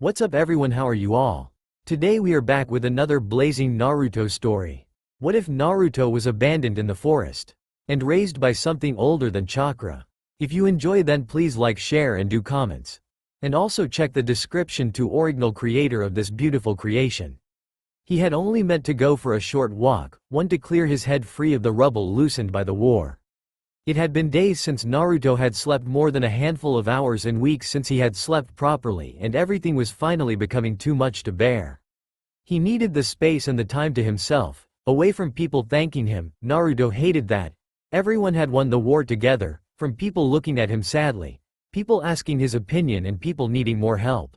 What's up everyone, how are you all? Today we are back with another blazing Naruto story. What if Naruto was abandoned in the forest and raised by something older than Chakra? If you enjoy, then please like, share and do comments. And also check the description to original creator of this beautiful creation. He had only meant to go for a short walk, one to clear his head free of the rubble loosened by the war. It had been days since Naruto had slept, more than a handful of hours, and weeks since he had slept properly, and everything was finally becoming too much to bear. He needed the space and the time to himself, away from people thanking him. Naruto hated that. Everyone had won the war together, from people looking at him sadly, people asking his opinion, and people needing more help.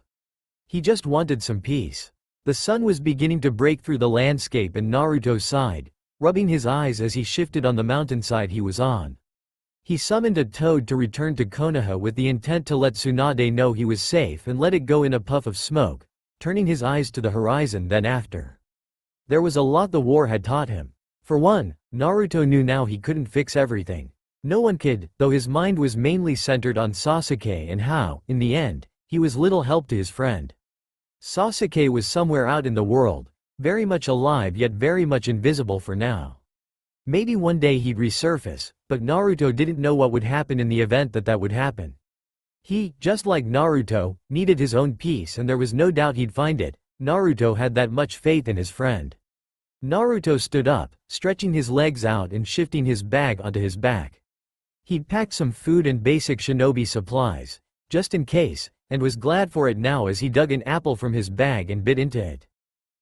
He just wanted some peace. The sun was beginning to break through the landscape, and Naruto sighed, rubbing his eyes as he shifted on the mountainside he was on. He summoned a toad to return to Konoha with the intent to let Tsunade know he was safe, and let it go in a puff of smoke, turning his eyes to the horizon. Then after. There was a lot the war had taught him. For one, Naruto knew now he couldn't fix everything. No one could, though his mind was mainly centered on Sasuke and how, in the end, he was little help to his friend. Sasuke was somewhere out in the world, very much alive yet very much invisible for now. Maybe one day he'd resurface, but Naruto didn't know what would happen in the event that would happen. He, just like Naruto, needed his own peace, and there was no doubt he'd find it. Naruto had that much faith in his friend. Naruto stood up, stretching his legs out and shifting his bag onto his back. He'd packed some food and basic shinobi supplies, just in case, and was glad for it now as he dug an apple from his bag and bit into it.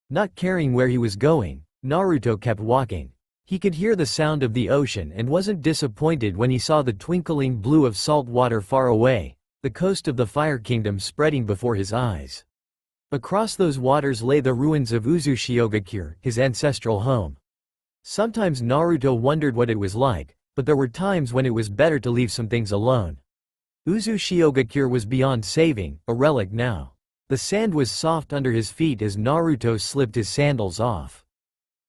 Not caring where he was going, Naruto kept walking. He could hear the sound of the ocean and wasn't disappointed when he saw the twinkling blue of salt water far away, the coast of the Fire Kingdom spreading before his eyes. Across those waters lay the ruins of Uzushiogakure, his ancestral home. Sometimes Naruto wondered what it was like, but there were times when it was better to leave some things alone. Uzushiogakure was beyond saving, a relic now. The sand was soft under his feet as Naruto slipped his sandals off.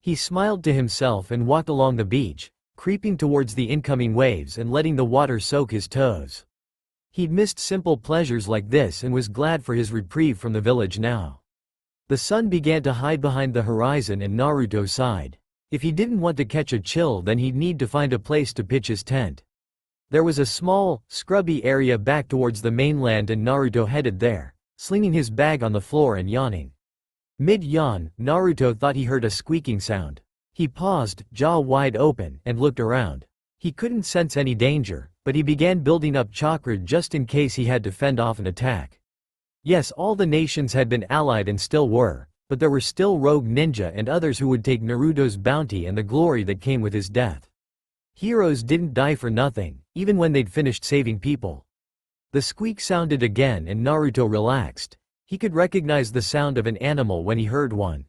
He smiled to himself and walked along the beach, creeping towards the incoming waves and letting the water soak his toes. He'd missed simple pleasures like this and was glad for his reprieve from the village now. The sun began to hide behind the horizon, and Naruto sighed. If he didn't want to catch a chill, then he'd need to find a place to pitch his tent. There was a small, scrubby area back towards the mainland, and Naruto headed there, slinging his bag on the floor and yawning. Mid-yawn, Naruto thought he heard a squeaking sound. He paused, jaw wide open, and looked around. He couldn't sense any danger, but he began building up chakra just in case he had to fend off an attack. Yes, all the nations had been allied and still were, but there were still rogue ninja and others who would take Naruto's bounty and the glory that came with his death. Heroes didn't die for nothing, even when they'd finished saving people. The squeak sounded again, and Naruto relaxed. He could recognize the sound of an animal when he heard one.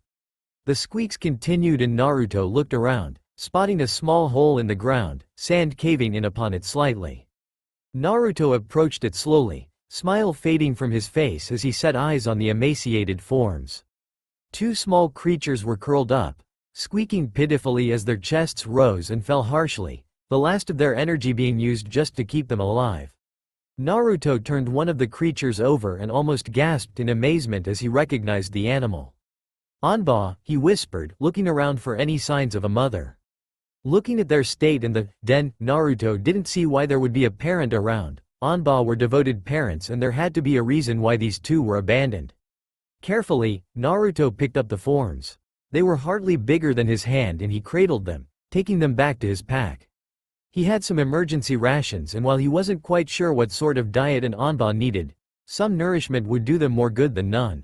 The squeaks continued, and Naruto looked around, spotting a small hole in the ground, sand caving in upon it slightly. Naruto approached it slowly, smile fading from his face as he set eyes on the emaciated forms. Two small creatures were curled up, squeaking pitifully as their chests rose and fell harshly, the last of their energy being used just to keep them alive. Naruto turned one of the creatures over and almost gasped in amazement as he recognized the animal. "Anba," he whispered, looking around for any signs of a mother. Looking at their state in the den, Naruto didn't see why there would be a parent around. Anba were devoted parents, and there had to be a reason why these two were abandoned. Carefully, Naruto picked up the forms. They were hardly bigger than his hand, and he cradled them, taking them back to his pack. He had some emergency rations, and while he wasn't quite sure what sort of diet an Anba needed, some nourishment would do them more good than none.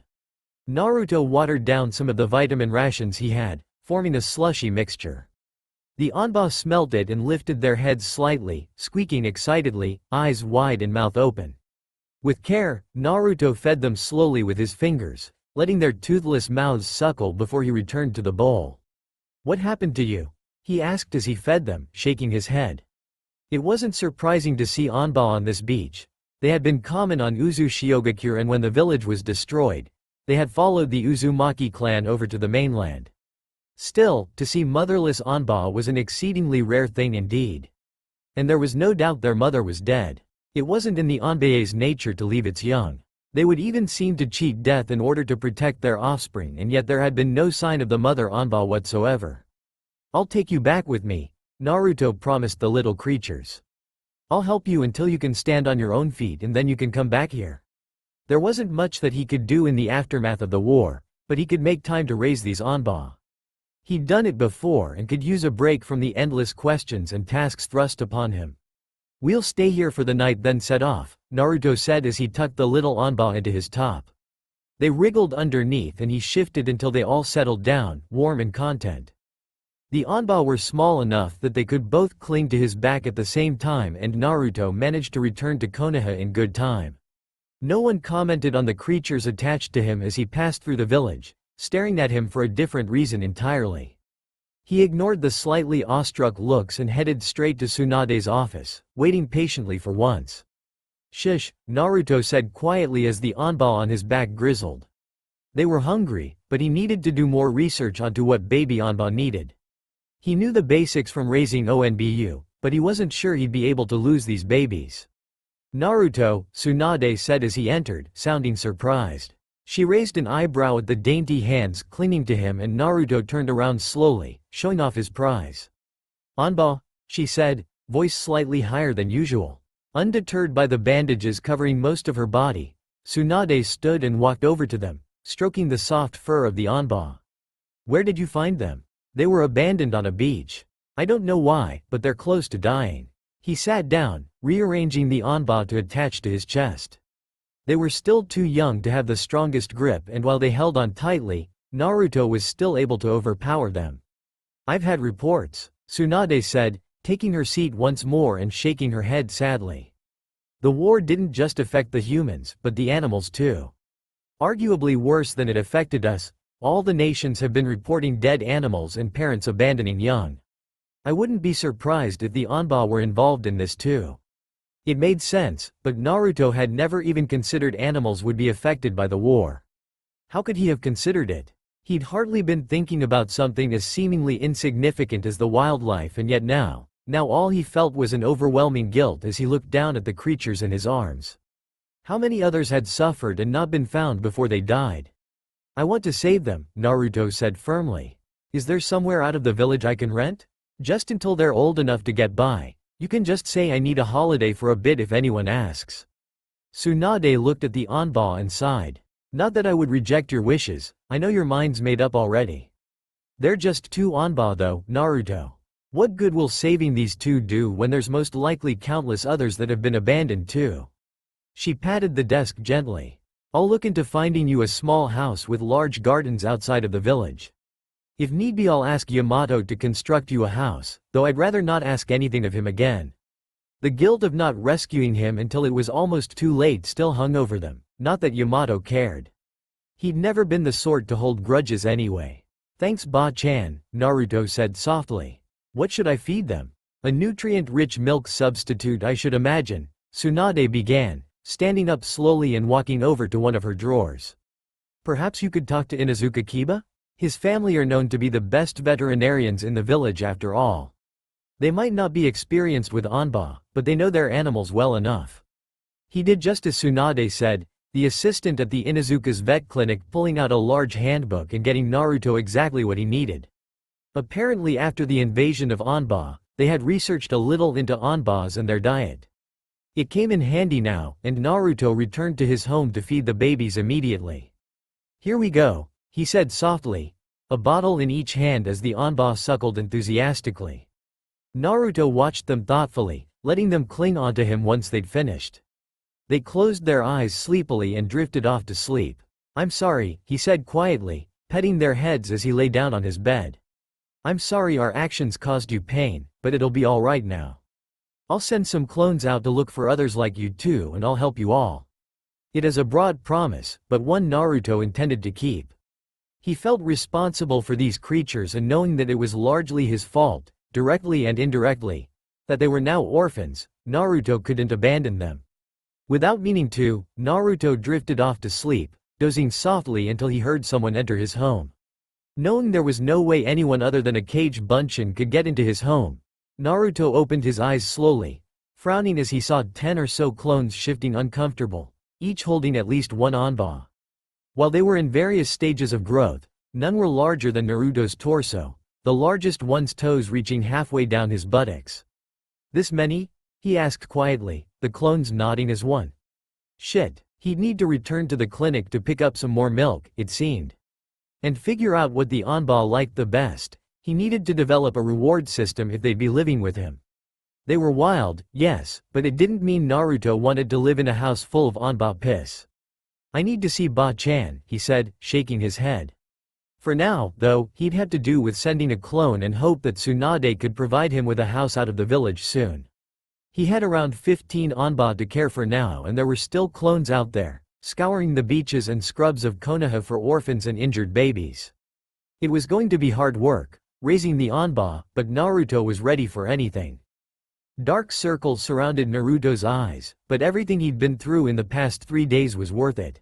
Naruto watered down some of the vitamin rations he had, forming a slushy mixture. The Anba smelt it and lifted their heads slightly, squeaking excitedly, eyes wide and mouth open. With care, Naruto fed them slowly with his fingers, letting their toothless mouths suckle before he returned to the bowl. "What happened to you?" he asked as he fed them, shaking his head. It wasn't surprising to see Anba on this beach. They had been common on Uzushiogakure, and when the village was destroyed, they had followed the Uzumaki clan over to the mainland. Still, to see motherless Anba was an exceedingly rare thing indeed. And there was no doubt their mother was dead. It wasn't in the Anbae's nature to leave its young. They would even seem to cheat death in order to protect their offspring, and yet there had been no sign of the mother Onba whatsoever. "I'll take you back with me," Naruto promised the little creatures. "I'll help you until you can stand on your own feet, and then you can come back here." There wasn't much that he could do in the aftermath of the war, but he could make time to raise these Onba. He'd done it before and could use a break from the endless questions and tasks thrust upon him. "We'll stay here for the night then set off," Naruto said as he tucked the little Onba into his top. They wriggled underneath and he shifted until they all settled down, warm and content. The Onba were small enough that they could both cling to his back at the same time, and Naruto managed to return to Konoha in good time. No one commented on the creatures attached to him as he passed through the village, staring at him for a different reason entirely. He ignored the slightly awestruck looks and headed straight to Tsunade's office, waiting patiently for once. "Shush," Naruto said quietly as the Onba on his back grizzled. They were hungry, but he needed to do more research onto what baby Onba needed. He knew the basics from raising Onbu, but he wasn't sure he'd be able to lose these babies. "Naruto," Tsunade said as he entered, sounding surprised. She raised an eyebrow at the dainty hands clinging to him, and Naruto turned around slowly, showing off his prize. "Onba," she said, voice slightly higher than usual. Undeterred by the bandages covering most of her body, Tsunade stood and walked over to them, stroking the soft fur of the Onba. "Where did you find them?" "They were abandoned on a beach. I don't know why, but they're close to dying." He sat down, rearranging the Onba to attach to his chest. They were still too young to have the strongest grip, and while they held on tightly, Naruto was still able to overpower them. "I've had reports," Tsunade said, taking her seat once more and shaking her head sadly. "The war didn't just affect the humans, but the animals too. Arguably worse than it affected us. All the nations have been reporting dead animals and parents abandoning young. I wouldn't be surprised if the Onba were involved in this too." It made sense, but Naruto had never even considered animals would be affected by the war. How could he have considered it? He'd hardly been thinking about something as seemingly insignificant as the wildlife, and yet now all he felt was an overwhelming guilt as he looked down at the creatures in his arms. How many others had suffered and not been found before they died? "I want to save them," Naruto said firmly. "Is there somewhere out of the village I can rent? Just until they're old enough to get by. You can just say I need a holiday for a bit if anyone asks." Tsunade looked at the Onba and sighed. "Not that I would reject your wishes, I know your mind's made up already." "They're just 2 Onba though, Naruto. What good will saving these 2 do when there's most likely countless others that have been abandoned too?" She patted the desk gently. "I'll look into finding you a small house with large gardens outside of the village. If need be I'll ask Yamato to construct you a house, though I'd rather not ask anything of him again." The guilt of not rescuing him until it was almost too late still hung over them, not that Yamato cared. He'd never been the sort to hold grudges anyway. "Thanks Ba-chan," Naruto said softly. "What should I feed them?" "A nutrient-rich milk substitute I should imagine," Tsunade began, standing up slowly and walking over to one of her drawers. "Perhaps you could talk to Inuzuka Kiba? His family are known to be the best veterinarians in the village after all. They might not be experienced with Onba, but they know their animals well enough." He did just as Tsunade said, the assistant at the Inuzuka's vet clinic pulling out a large handbook and getting Naruto exactly what he needed. Apparently after the invasion of Onba, they had researched a little into Onbas and their diet. It came in handy now, and Naruto returned to his home to feed the babies immediately. "Here we go," he said softly, a bottle in each hand as the Onba suckled enthusiastically. Naruto watched them thoughtfully, letting them cling onto him once they'd finished. They closed their eyes sleepily and drifted off to sleep. "I'm sorry," he said quietly, petting their heads as he lay down on his bed. "I'm sorry our actions caused you pain, but it'll be all right now. I'll send some clones out to look for others like you too, and I'll help you all." It is a broad promise, but one Naruto intended to keep. He felt responsible for these creatures, and knowing that it was largely his fault, directly and indirectly, that they were now orphans, Naruto couldn't abandon them. Without meaning to, Naruto drifted off to sleep, dozing softly until he heard someone enter his home. Knowing there was no way anyone other than a caged Bunshin could get into his home, Naruto opened his eyes slowly, frowning as he saw 10 or so clones shifting uncomfortable, each holding at least one Onba. While they were in various stages of growth, none were larger than Naruto's torso, the largest one's toes reaching halfway down his buttocks. "This many?" he asked quietly, the clones nodding as one. Shit, he'd need to return to the clinic to pick up some more milk, it seemed. And figure out what the Onba liked the best. He needed to develop a reward system if they'd be living with him. They were wild, yes, but it didn't mean Naruto wanted to live in a house full of Onba piss. "I need to see Ba-chan," he said, shaking his head. For now, though, he'd have to do with sending a clone and hope that Tsunade could provide him with a house out of the village soon. He had around 15 Onba to care for now, and there were still clones out there, scouring the beaches and scrubs of Konoha for orphans and injured babies. It was going to be hard work, raising the Onba, but Naruto was ready for anything. Dark circles surrounded Naruto's eyes, but everything he'd been through in the past 3 days was worth it.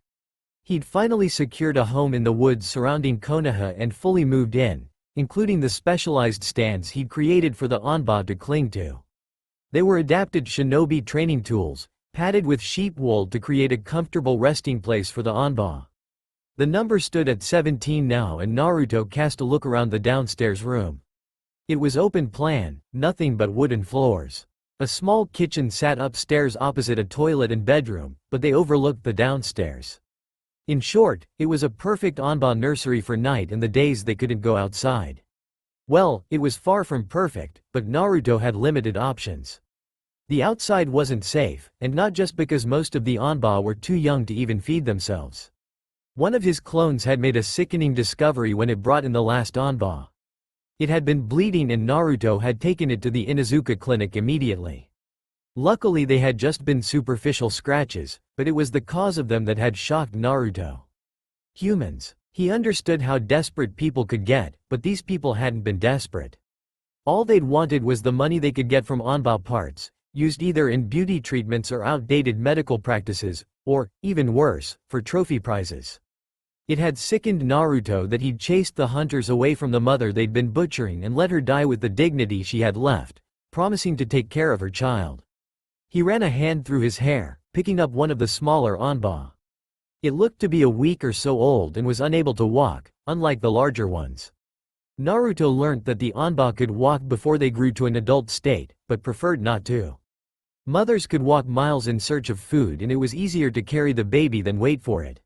He'd finally secured a home in the woods surrounding Konoha and fully moved in, including the specialized stands he'd created for the Onba to cling to. They were adapted shinobi training tools, padded with sheep wool to create a comfortable resting place for the Onba. The number stood at 17 now, and Naruto cast a look around the downstairs room. It was open plan, nothing but wooden floors. A small kitchen sat upstairs opposite a toilet and bedroom, but they overlooked the downstairs. In short, it was a perfect Onba nursery for night and the days they couldn't go outside. Well, it was far from perfect, but Naruto had limited options. The outside wasn't safe, and not just because most of the Onba were too young to even feed themselves. One of his clones had made a sickening discovery when it brought in the last Onba. It had been bleeding and Naruto had taken it to the Inuzuka clinic immediately. Luckily they had just been superficial scratches, but it was the cause of them that had shocked Naruto. Humans. He understood how desperate people could get, but these people hadn't been desperate. All they'd wanted was the money they could get from Onba parts, used either in beauty treatments or outdated medical practices, or, even worse, for trophy prizes. It had sickened Naruto that he'd chased the hunters away from the mother they'd been butchering and let her die with the dignity she had left, promising to take care of her child. He ran a hand through his hair, picking up one of the smaller Onba. It looked to be a week or so old and was unable to walk, unlike the larger ones. Naruto learnt that the Onba could walk before they grew to an adult state, but preferred not to. Mothers could walk miles in search of food, and it was easier to carry the baby than wait for it.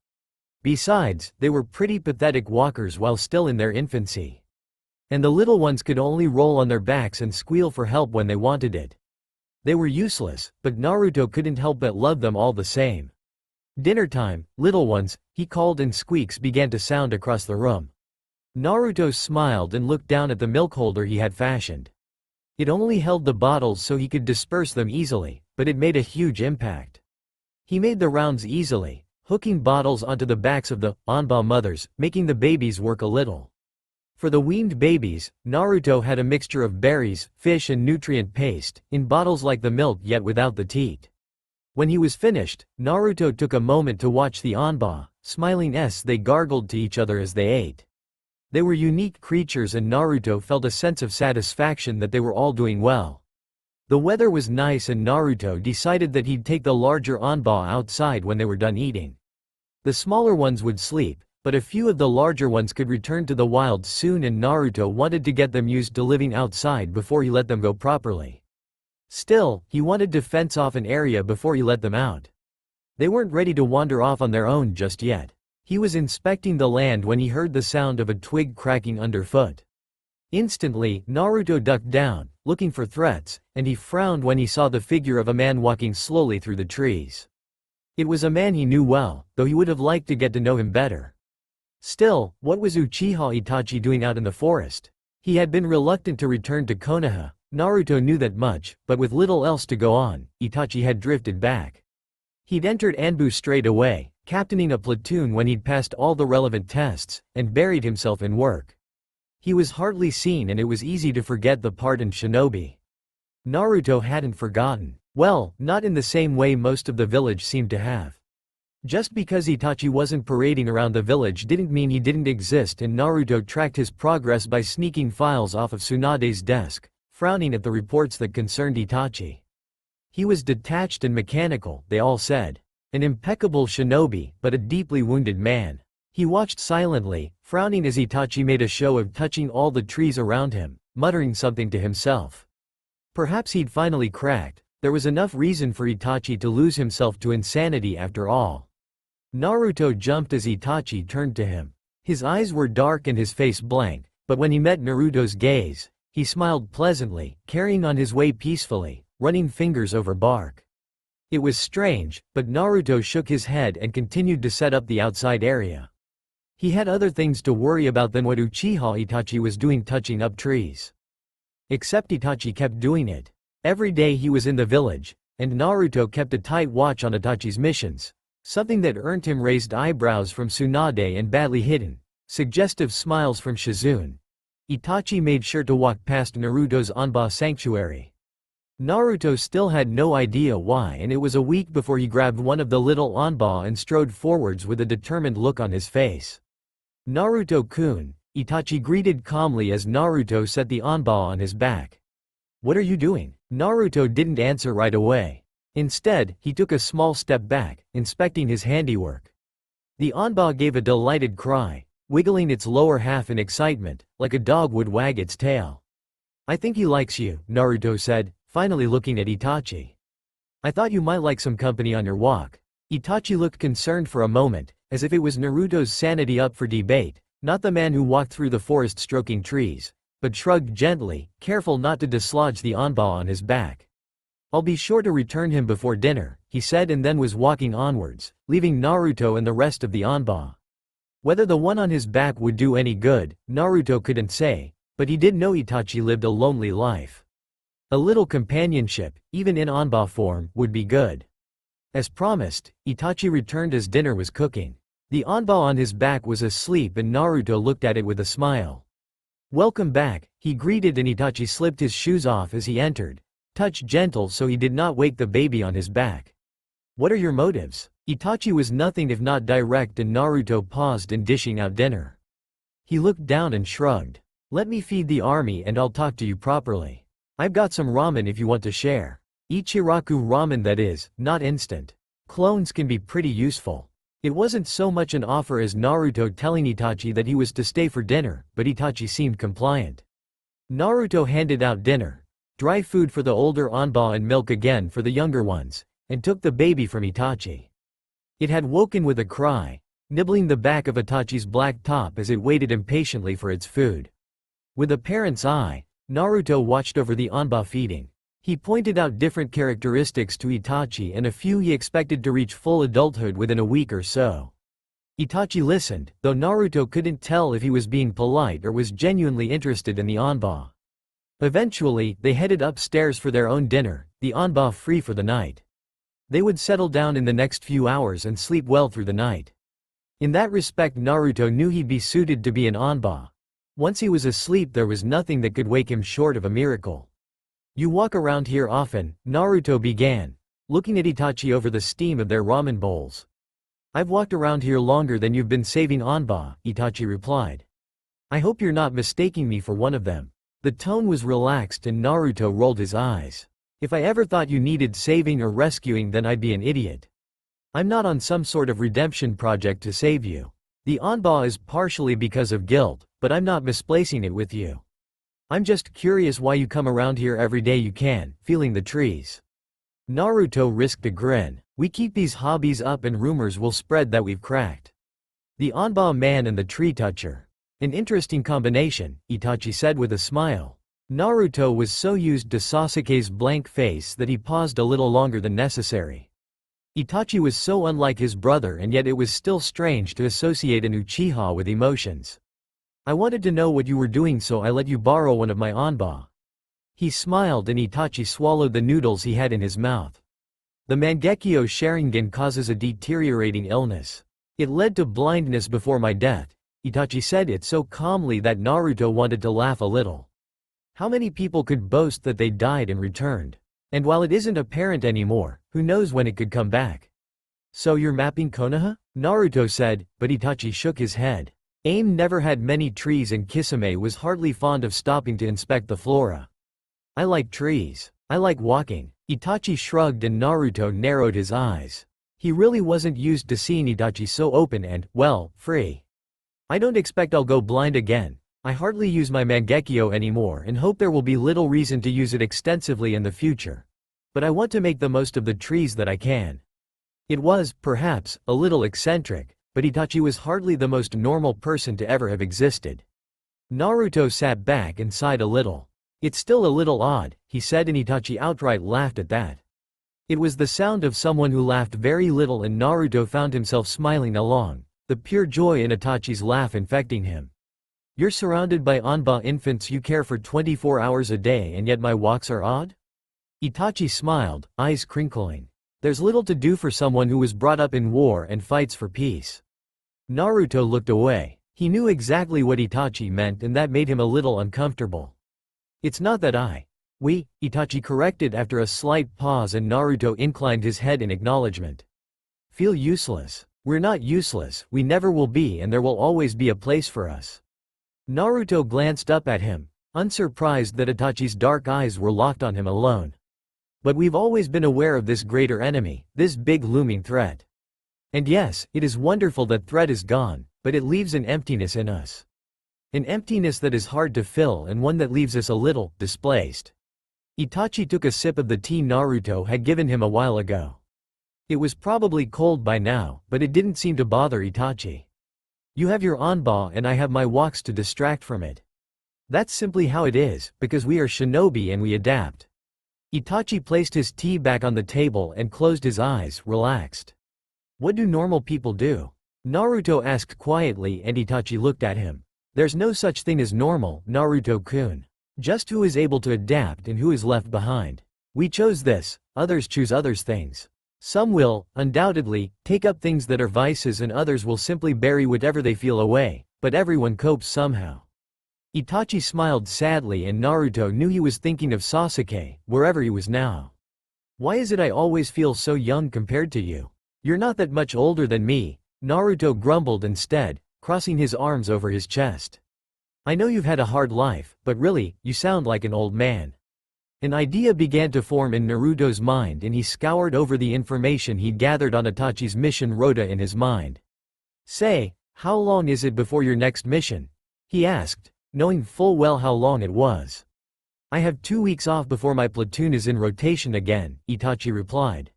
Besides, they were pretty pathetic walkers while still in their infancy. And the little ones could only roll on their backs and squeal for help when they wanted it. They were useless, but Naruto couldn't help but love them all the same. "Dinner time, little ones," he called, and squeaks began to sound across the room. Naruto smiled and looked down at the milk holder he had fashioned. It only held the bottles so he could disperse them easily, but it made a huge impact. He made the rounds easily, hooking bottles onto the backs of the Onba mothers, making the babies work a little. For the weaned babies, Naruto had a mixture of berries, fish and nutrient paste, in bottles like the milk yet without the teat. When he was finished, Naruto took a moment to watch the Onba, smiling as they gargled to each other as they ate. They were unique creatures and Naruto felt a sense of satisfaction that they were all doing well. The weather was nice and Naruto decided that he'd take the larger Onba outside when they were done eating. The smaller ones would sleep, but a few of the larger ones could return to the wild soon, and Naruto wanted to get them used to living outside before he let them go properly. Still, he wanted to fence off an area before he let them out. They weren't ready to wander off on their own just yet. He was inspecting the land when he heard the sound of a twig cracking underfoot. Instantly, Naruto ducked down, looking for threats, and he frowned when he saw the figure of a man walking slowly through the trees. It was a man he knew well, though he would have liked to get to know him better. Still, what was Uchiha Itachi doing out in the forest? He had been reluctant to return to Konoha. Naruto knew that much, but with little else to go on, Itachi had drifted back. He'd entered Anbu straight away, captaining a platoon when he'd passed all the relevant tests, and buried himself in work. He was hardly seen and it was easy to forget the pardoned shinobi. Naruto hadn't forgotten. Well, not in the same way most of the village seemed to have. Just because Itachi wasn't parading around the village didn't mean he didn't exist, and Naruto tracked his progress by sneaking files off of Tsunade's desk, frowning at the reports that concerned Itachi. He was detached and mechanical, they all said. An impeccable shinobi, but a deeply wounded man. He watched silently, frowning as Itachi made a show of touching all the trees around him, muttering something to himself. Perhaps he'd finally cracked. There was enough reason for Itachi to lose himself to insanity after all. Naruto jumped as Itachi turned to him. His eyes were dark and his face blank, but when he met Naruto's gaze, he smiled pleasantly, carrying on his way peacefully, running fingers over bark. It was strange, but Naruto shook his head and continued to set up the outside area. He had other things to worry about than what Uchiha Itachi was doing touching up trees. Except Itachi kept doing it. Every day he was in the village, and Naruto kept a tight watch on Itachi's missions. Something that earned him raised eyebrows from Tsunade and badly hidden, suggestive smiles from Shizune. Itachi made sure to walk past Naruto's Onba sanctuary. Naruto still had no idea why, and it was a week before he grabbed one of the little Onba and strode forwards with a determined look on his face. Naruto-kun, Itachi greeted calmly as Naruto set the Onba on his back. What are you doing? Naruto didn't answer right away. Instead, he took a small step back, inspecting his handiwork. The Onba gave a delighted cry, wiggling its lower half in excitement, like a dog would wag its tail. I think he likes you, Naruto said, finally looking at Itachi. I thought you might like some company on your walk. Itachi looked concerned for a moment, as if it was Naruto's sanity up for debate, not the man who walked through the forest stroking trees, but shrugged gently, careful not to dislodge the Onba on his back. I'll be sure to return him before dinner, he said, and then was walking onwards, leaving Naruto and the rest of the Onba. Whether the one on his back would do any good, Naruto couldn't say, but he did know Itachi lived a lonely life. A little companionship, even in Onba form, would be good. As promised, Itachi returned as dinner was cooking. The Onba on his back was asleep and Naruto looked at it with a smile. Welcome back, he greeted, and Itachi slipped his shoes off as he entered, touched gentle so he did not wake the baby on his back. What are your motives? Itachi was nothing if not direct, and Naruto paused in dishing out dinner. He looked down and shrugged. Let me feed the army and I'll talk to you properly. I've got some ramen if you want to share. Ichiraku ramen, that is, not instant. Clones can be pretty useful. It wasn't so much an offer as Naruto telling Itachi that he was to stay for dinner, but Itachi seemed compliant. Naruto handed out dinner, dry food for the older Onba and milk again for the younger ones, and took the baby from Itachi. It had woken with a cry, nibbling the back of Itachi's black top as it waited impatiently for its food. With a parent's eye, Naruto watched over the Onba feeding. He pointed out different characteristics to Itachi and a few he expected to reach full adulthood within a week or so. Itachi listened, though Naruto couldn't tell if he was being polite or was genuinely interested in the Onba. Eventually, they headed upstairs for their own dinner, the Onba free for the night. They would settle down in the next few hours and sleep well through the night. In that respect, Naruto knew he'd be suited to be an Onba. Once he was asleep, there was nothing that could wake him short of a miracle. You walk around here often, Naruto began, looking at Itachi over the steam of their ramen bowls. I've walked around here longer than you've been saving Onba, Itachi replied. I hope you're not mistaking me for one of them. The tone was relaxed and Naruto rolled his eyes. If I ever thought you needed saving or rescuing, then I'd be an idiot. I'm not on some sort of redemption project to save you. The Onba is partially because of guilt, but I'm not misplacing it with you. I'm just curious why you come around here every day you can, feeling the trees. Naruto risked a grin. We keep these hobbies up and rumors will spread that we've cracked. The Onba man and the tree toucher. An interesting combination, Itachi said with a smile. Naruto was so used to Sasuke's blank face that he paused a little longer than necessary. Itachi was so unlike his brother, and yet it was still strange to associate an Uchiha with emotions. I wanted to know what you were doing, so I let you borrow one of my Onba. He smiled and Itachi swallowed the noodles he had in his mouth. The Mangekyo Sharingan causes a deteriorating illness. It led to blindness before my death. Itachi said it so calmly that Naruto wanted to laugh a little. How many people could boast that they died and returned? And while it isn't apparent anymore, who knows when it could come back? So you're mapping Konoha? Naruto said, but Itachi shook his head. AIM never had many trees and Kisame was hardly fond of stopping to inspect the flora. I like trees. I like walking. Itachi shrugged and Naruto narrowed his eyes. He really wasn't used to seeing Itachi so open and, well, free. I don't expect I'll go blind again. I hardly use my Mangekyo anymore and hope there will be little reason to use it extensively in the future. But I want to make the most of the trees that I can. It was, perhaps, a little eccentric, but Itachi was hardly the most normal person to ever have existed. Naruto sat back and sighed a little. It's still a little odd, he said, and Itachi outright laughed at that. It was the sound of someone who laughed very little, and Naruto found himself smiling along, the pure joy in Itachi's laugh infecting him. You're surrounded by Onba infants you care for 24 hours a day, and yet my walks are odd? Itachi smiled, eyes crinkling. There's little to do for someone who was brought up in war and fights for peace. Naruto looked away. He knew exactly what Itachi meant, and that made him a little uncomfortable. It's not that Itachi corrected after a slight pause, and Naruto inclined his head in acknowledgement. Feel useless. We're not useless, we never will be, and there will always be a place for us. Naruto glanced up at him, unsurprised that Itachi's dark eyes were locked on him alone. But we've always been aware of this greater enemy, this big looming threat. And yes, it is wonderful that threat is gone, but it leaves an emptiness in us. An emptiness that is hard to fill, and one that leaves us a little displaced. Itachi took a sip of the tea Naruto had given him a while ago. It was probably cold by now, but it didn't seem to bother Itachi. You have your Onba and I have my walks to distract from it. That's simply how it is, because we are shinobi and we adapt. Itachi placed his tea back on the table and closed his eyes, relaxed. What do normal people do? Naruto asked quietly, and Itachi looked at him. There's no such thing as normal, Naruto-kun. Just who is able to adapt and who is left behind. We chose this, others choose others things. Some will, undoubtedly, take up things that are vices, and others will simply bury whatever they feel away, but everyone copes somehow. Itachi smiled sadly, and Naruto knew he was thinking of Sasuke, wherever he was now. Why is it I always feel so young compared to you? You're not that much older than me, Naruto grumbled instead, crossing his arms over his chest. I know you've had a hard life, but really, you sound like an old man. An idea began to form in Naruto's mind, and he scoured over the information he'd gathered on Itachi's mission rota in his mind. Say, how long is it before your next mission? He asked, knowing full well how long it was. I have 2 weeks off before my platoon is in rotation again, Itachi replied.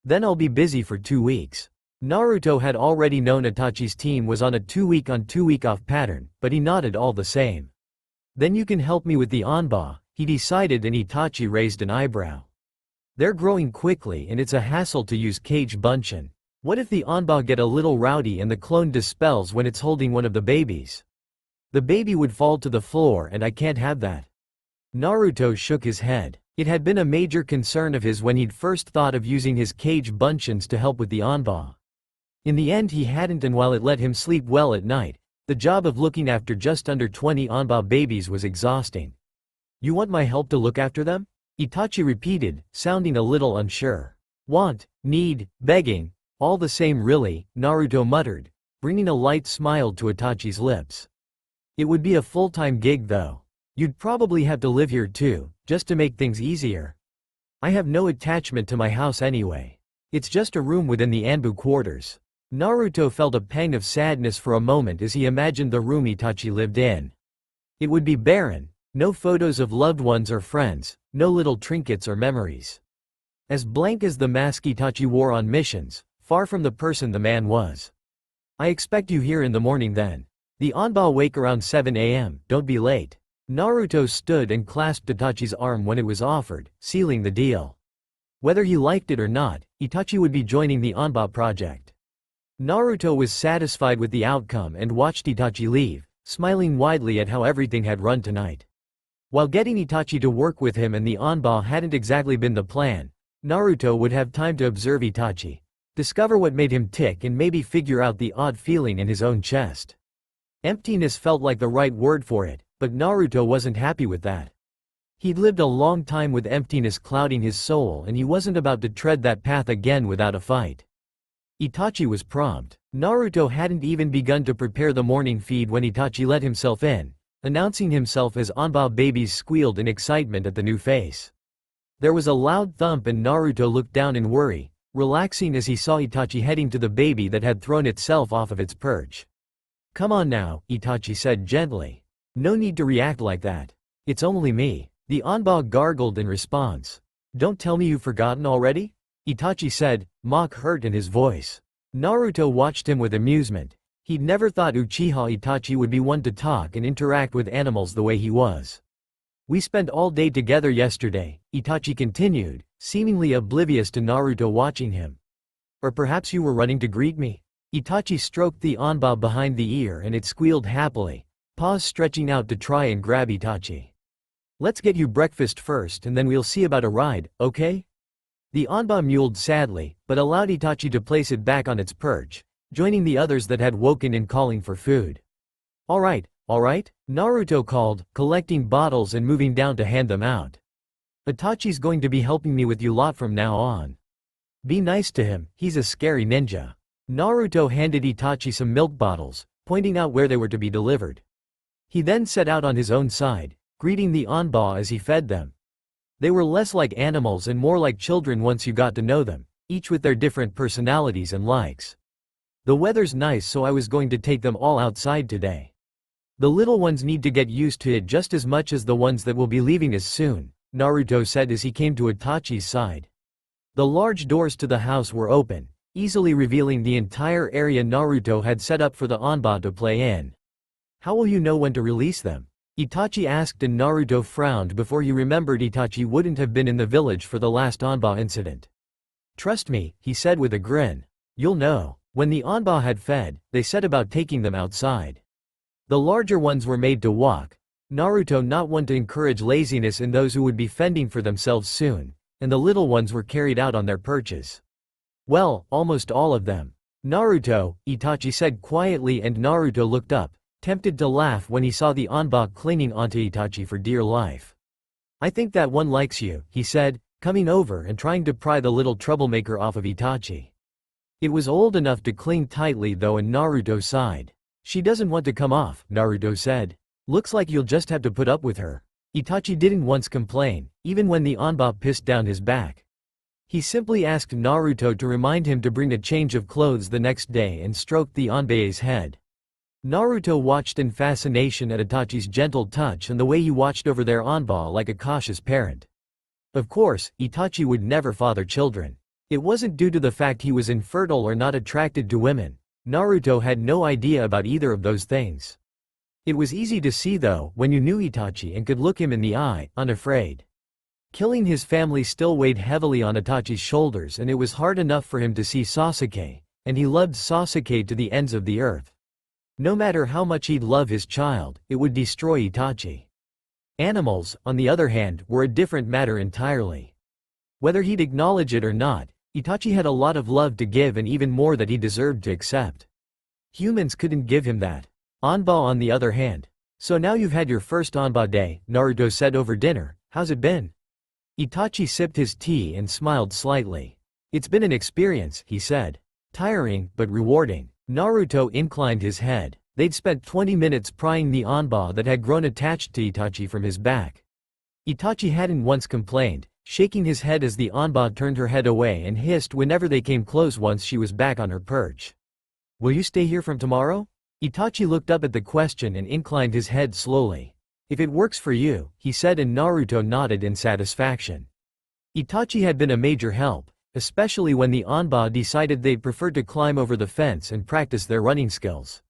Then I'll be busy for 2 weeks. Naruto had already known Itachi's team was on a 2-week on 2-week off pattern, but he nodded all the same. Then you can help me with the Onba, he decided, and Itachi raised an eyebrow. They're growing quickly and it's a hassle to use cage bunshin. What if the Onba get a little rowdy and the clone dispels when it's holding one of the babies? The baby would fall to the floor, and I can't have that. Naruto shook his head. It had been a major concern of his when he'd first thought of using his cage bunshins to help with the Onba. In the end he hadn't, and while it let him sleep well at night, the job of looking after just under 20 Onba babies was exhausting. You want my help to look after them? Itachi repeated, sounding a little unsure. Want, need, begging, all the same really, Naruto muttered, bringing a light smile to Itachi's lips. It would be a full-time gig though. You'd probably have to live here too, just to make things easier. I have no attachment to my house anyway. It's just a room within the Anbu quarters. Naruto felt a pang of sadness for a moment as he imagined the room Itachi lived in. It would be barren, no photos of loved ones or friends, no little trinkets or memories. As blank as the mask Itachi wore on missions, far from the person the man was. I expect you here in the morning then. The Onba wake around 7 a.m., don't be late. Naruto stood and clasped Itachi's arm when it was offered, sealing the deal. Whether he liked it or not, Itachi would be joining the Onba project. Naruto was satisfied with the outcome and watched Itachi leave, smiling widely at how everything had run tonight. While getting Itachi to work with him and the Onba hadn't exactly been the plan, Naruto would have time to observe Itachi, discover what made him tick, and maybe figure out the odd feeling in his own chest. Emptiness felt like the right word for it, but Naruto wasn't happy with that. He'd lived a long time with emptiness clouding his soul, and he wasn't about to tread that path again without a fight. Itachi was prompt. Naruto hadn't even begun to prepare the morning feed when Itachi let himself in, announcing himself as Onba babies squealed in excitement at the new face. There was a loud thump and Naruto looked down in worry, relaxing as he saw Itachi heading to the baby that had thrown itself off of its perch. "Come on now," Itachi said gently. "No need to react like that. It's only me." The Onba gargled in response. "Don't tell me you've forgotten already?" Itachi said, mock hurt in his voice. Naruto watched him with amusement. He'd never thought Uchiha Itachi would be one to talk and interact with animals the way he was. "We spent all day together yesterday," Itachi continued, seemingly oblivious to Naruto watching him. "Or perhaps you were running to greet me?" Itachi stroked the Onba behind the ear and it squealed happily, paws stretching out to try and grab Itachi. "Let's get you breakfast first and then we'll see about a ride, okay?" The Onba mewled sadly, but allowed Itachi to place it back on its perch, joining the others that had woken in calling for food. All right, Naruto called, collecting bottles and moving down to hand them out. "Itachi's going to be helping me with you lot from now on. Be nice to him, he's a scary ninja." Naruto handed Itachi some milk bottles, pointing out where they were to be delivered. He then set out on his own side, greeting the Onba as he fed them. They were less like animals and more like children once you got to know them, each with their different personalities and likes. "The weather's nice, so I was going to take them all outside today. The little ones need to get used to it just as much as the ones that will be leaving us soon," Naruto said as he came to Itachi's side. The large doors to the house were open, easily revealing the entire area Naruto had set up for the Onba to play in. "How will you know when to release them?" Itachi asked, and Naruto frowned before he remembered Itachi wouldn't have been in the village for the last Onba incident. "Trust me," he said with a grin. "You'll know." When the Onba had fed, they set about taking them outside. The larger ones were made to walk, Naruto not one to encourage laziness in those who would be fending for themselves soon, and the little ones were carried out on their perches. "Well, almost all of them." "Naruto," Itachi said quietly, and Naruto looked up, tempted to laugh when he saw the Onba clinging onto Itachi for dear life. "I think that one likes you," he said, coming over and trying to pry the little troublemaker off of Itachi. It was old enough to cling tightly though, and Naruto sighed. "She doesn't want to come off," Naruto said. "Looks like you'll just have to put up with her." Itachi didn't once complain, even when the Onba pissed down his back. He simply asked Naruto to remind him to bring a change of clothes the next day and stroked the Onba's head. Naruto watched in fascination at Itachi's gentle touch and the way he watched over their Onba like a cautious parent. Of course, Itachi would never father children. It wasn't due to the fact he was infertile or not attracted to women. Naruto had no idea about either of those things. It was easy to see though, when you knew Itachi and could look him in the eye, unafraid. Killing his family still weighed heavily on Itachi's shoulders, and it was hard enough for him to see Sasuke, and he loved Sasuke to the ends of the earth. No matter how much he'd love his child, it would destroy Itachi. Animals, on the other hand, were a different matter entirely. Whether he'd acknowledge it or not, Itachi had a lot of love to give and even more that he deserved to accept. Humans couldn't give him that. Onba on the other hand. "So now you've had your first Onba day," Naruto said over dinner. "How's it been?" Itachi sipped his tea and smiled slightly. "It's been an experience," he said. "Tiring, but rewarding." Naruto inclined his head. They'd spent 20 minutes prying the Onba that had grown attached to Itachi from his back. Itachi hadn't once complained, shaking his head as the Onba turned her head away and hissed whenever they came close once she was back on her perch. "Will you stay here from tomorrow?" Itachi looked up at the question and inclined his head slowly. "If it works for you," he said, and Naruto nodded in satisfaction. Itachi had been a major help, especially when the Onba decided they'd prefer to climb over the fence and practice their running skills.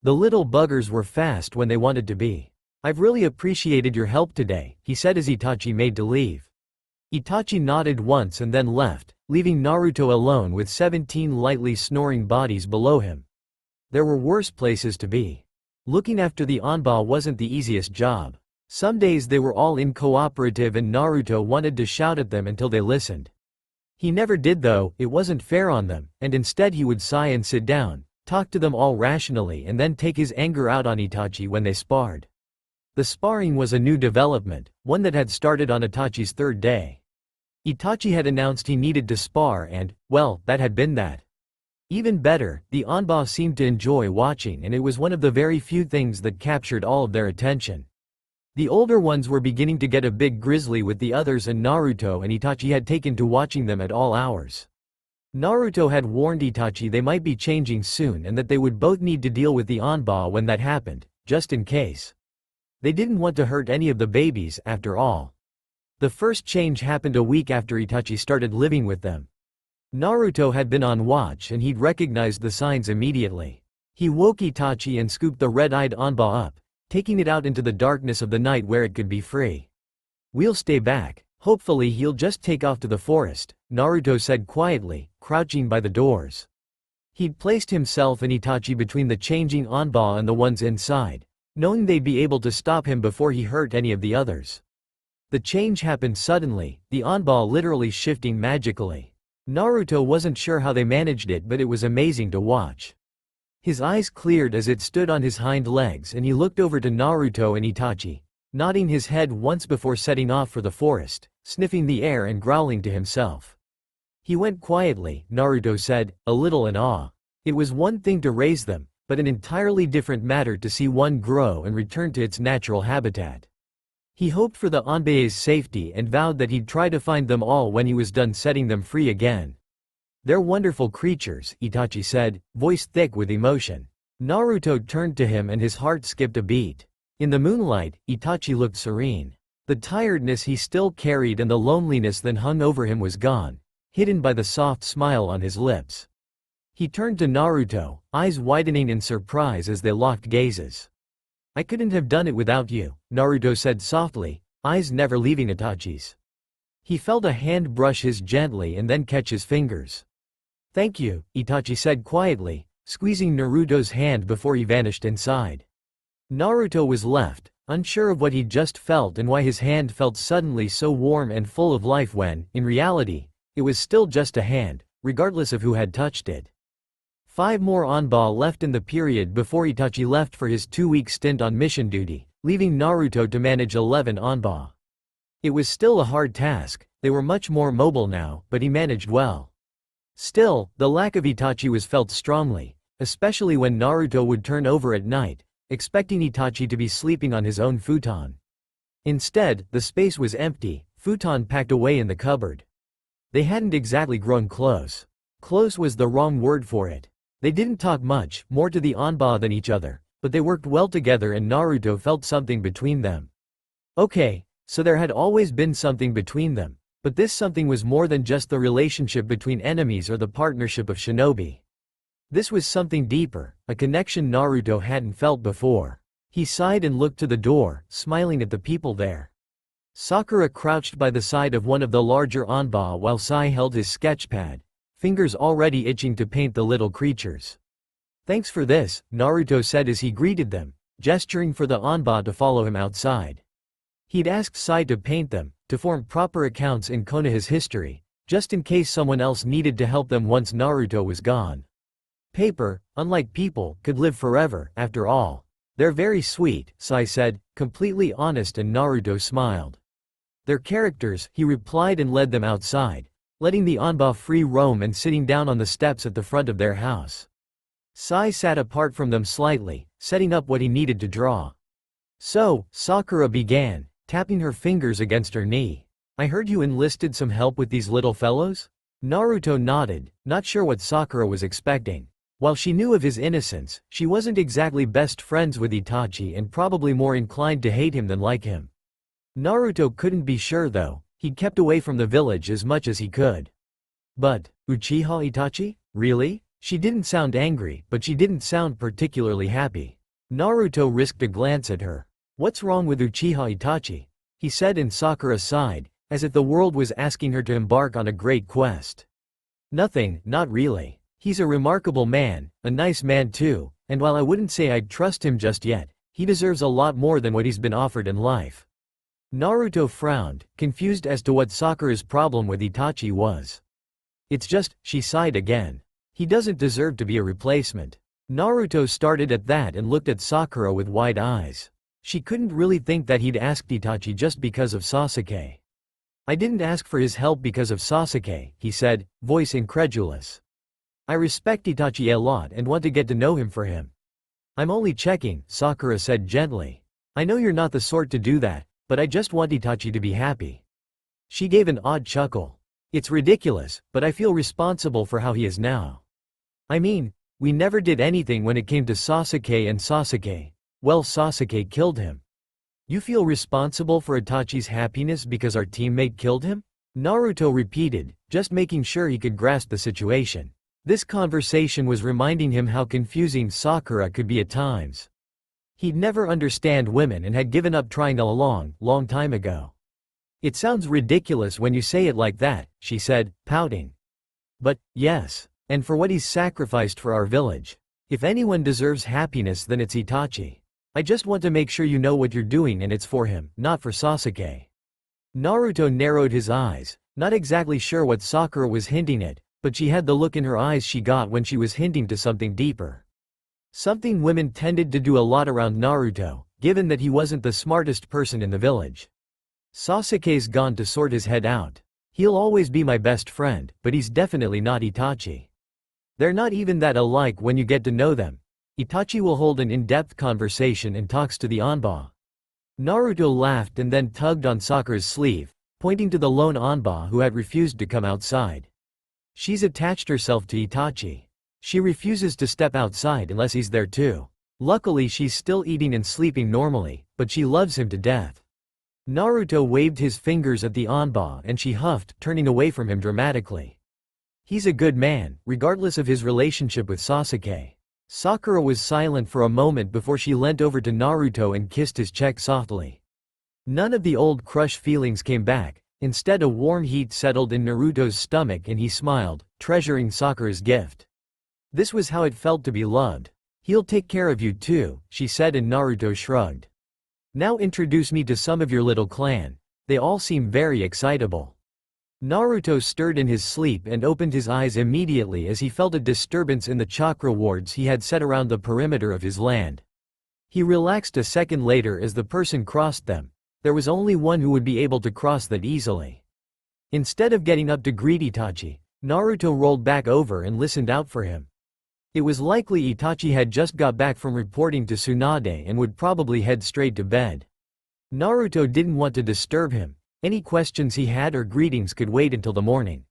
The little buggers were fast when they wanted to be. "I've really appreciated your help today," he said as Itachi made to leave. Itachi nodded once and then left, leaving Naruto alone with 17 lightly snoring bodies below him. There were worse places to be. Looking after the Onba wasn't the easiest job. Some days they were all uncooperative and Naruto wanted to shout at them until they listened. He never did though, it wasn't fair on them, and instead he would sigh and sit down, talk to them all rationally, and then take his anger out on Itachi when they sparred. The sparring was a new development, one that had started on Itachi's third day. Itachi had announced he needed to spar and, well, that had been that. Even better, the Onba seemed to enjoy watching, and it was one of the very few things that captured all of their attention. The older ones were beginning to get a bit grisly with the others, and Naruto and Itachi had taken to watching them at all hours. Naruto had warned Itachi they might be changing soon and that they would both need to deal with the Onba when that happened, just in case. They didn't want to hurt any of the babies, after all. The first change happened a week after Itachi started living with them. Naruto had been on watch and he'd recognized the signs immediately. He woke Itachi and scooped the red-eyed Onba up, taking it out into the darkness of the night where it could be free. "We'll stay back. Hopefully he'll just take off to the forest," Naruto said quietly, crouching by the doors. He'd placed himself and Itachi between the changing Onba and the ones inside, knowing they'd be able to stop him before he hurt any of the others. The change happened suddenly, the Onba literally shifting magically. Naruto wasn't sure how they managed it, but it was amazing to watch. His eyes cleared as it stood on his hind legs and he looked over to Naruto and Itachi, nodding his head once before setting off for the forest, sniffing the air and growling to himself. "He went quietly," Naruto said, a little in awe. It was one thing to raise them, but an entirely different matter to see one grow and return to its natural habitat. He hoped for the Onbae's safety and vowed that he'd try to find them all when he was done setting them free again. "They're wonderful creatures," Itachi said, voice thick with emotion. Naruto turned to him and his heart skipped a beat. In the moonlight, Itachi looked serene. The tiredness he still carried and the loneliness that hung over him was gone, hidden by the soft smile on his lips. He turned to Naruto, eyes widening in surprise as they locked gazes. "I couldn't have done it without you," Naruto said softly, eyes never leaving Itachi's. He felt a hand brush his gently and then catch his fingers. "Thank you," Itachi said quietly, squeezing Naruto's hand before he vanished inside. Naruto was left, unsure of what he'd just felt and why his hand felt suddenly so warm and full of life when, in reality, it was still just a hand, regardless of who had touched it. 5 more Onba left in the period before Itachi left for his 2-week stint on mission duty, leaving Naruto to manage 11 Onba. It was still a hard task, they were much more mobile now, but he managed well. Still, the lack of Itachi was felt strongly, especially when Naruto would turn over at night, expecting Itachi to be sleeping on his own futon. Instead, the space was empty, futon packed away in the cupboard. They hadn't exactly grown close. Close was the wrong word for it. They didn't talk much, more to the Onba than each other, but they worked well together and Naruto felt something between them. Okay, so there had always been something between them, but this something was more than just the relationship between enemies or the partnership of shinobi. This was something deeper, a connection Naruto hadn't felt before. He sighed and looked to the door, smiling at the people there. Sakura crouched by the side of one of the larger Onba while Sai held his sketchpad, fingers already itching to paint the little creatures. "Thanks for this," Naruto said as he greeted them, gesturing for the Onba to follow him outside. He'd asked Sai to paint them, to form proper accounts in Konoha's history, just in case someone else needed to help them once Naruto was gone. Paper, unlike people, could live forever, after all. "They're very sweet," Sai said, completely honest, and Naruto smiled. "They're characters," he replied and led them outside, letting the Onba free roam and sitting down on the steps at the front of their house. Sai sat apart from them slightly, setting up what he needed to draw. "So," Sakura began, tapping her fingers against her knee, "I heard you enlisted some help with these little fellows?" Naruto nodded, not sure what Sakura was expecting. While she knew of his innocence, she wasn't exactly best friends with Itachi and probably more inclined to hate him than like him. Naruto couldn't be sure though, he'd kept away from the village as much as he could. "But, Uchiha Itachi? Really?" She didn't sound angry, but she didn't sound particularly happy. Naruto risked a glance at her. "What's wrong with Uchiha Itachi?" he said, and Sakura sighed, as if the world was asking her to embark on a great quest. "Nothing, not really. He's a remarkable man, a nice man too, and while I wouldn't say I'd trust him just yet, he deserves a lot more than what he's been offered in life." Naruto frowned, confused as to what Sakura's problem with Itachi was. "It's just," she sighed again. "He doesn't deserve to be a replacement." Naruto started at that and looked at Sakura with wide eyes. She couldn't really think that he'd asked Itachi just because of Sasuke. "I didn't ask for his help because of Sasuke," he said, voice incredulous. "I respect Itachi a lot and want to get to know him for him." "I'm only checking," Sakura said gently. "I know you're not the sort to do that, but I just want Itachi to be happy." She gave an odd chuckle. It's ridiculous, but I feel responsible for how he is now. I mean, we never did anything when it came to Sasuke and Sasuke. Well, Sasuke killed him. You feel responsible for Itachi's happiness because our teammate killed him? Naruto repeated, just making sure he could grasp the situation. This conversation was reminding him how confusing Sakura could be at times. He'd never understand women and had given up trying a long time ago. It sounds ridiculous when you say it like that, she said, pouting. But, yes, and for what he's sacrificed for our village. If anyone deserves happiness, then it's Itachi. I just want to make sure you know what you're doing, and it's for him, not for Sasuke. Naruto narrowed his eyes, not exactly sure what Sakura was hinting at, but she had the look in her eyes she got when she was hinting to something deeper. Something women tended to do a lot around Naruto, given that he wasn't the smartest person in the village. Sasuke's gone to sort his head out. He'll always be my best friend, but he's definitely not Itachi. They're not even that alike when you get to know them. Itachi will hold an in-depth conversation and talks to the Onba. Naruto laughed and then tugged on Sakura's sleeve, pointing to the lone Onba who had refused to come outside. She's attached herself to Itachi. She refuses to step outside unless he's there too. Luckily she's still eating and sleeping normally, but she loves him to death. Naruto waved his fingers at the Onba and she huffed, turning away from him dramatically. He's a good man, regardless of his relationship with Sasuke. Sakura was silent for a moment before she leant over to Naruto and kissed his cheek softly. None of the old crush feelings came back, instead a warm heat settled in Naruto's stomach and he smiled, treasuring Sakura's gift. This was how it felt to be loved. He'll take care of you too, she said, and Naruto shrugged. Now introduce me to some of your little clan. They all seem very excitable. Naruto stirred in his sleep and opened his eyes immediately as he felt a disturbance in the chakra wards he had set around the perimeter of his land. He relaxed a second later as the person crossed them. There was only one who would be able to cross that easily. Instead of getting up to greet Itachi, Naruto rolled back over and listened out for him. It was likely Itachi had just got back from reporting to Tsunade and would probably head straight to bed. Naruto didn't want to disturb him. Any questions he had or greetings could wait until the morning.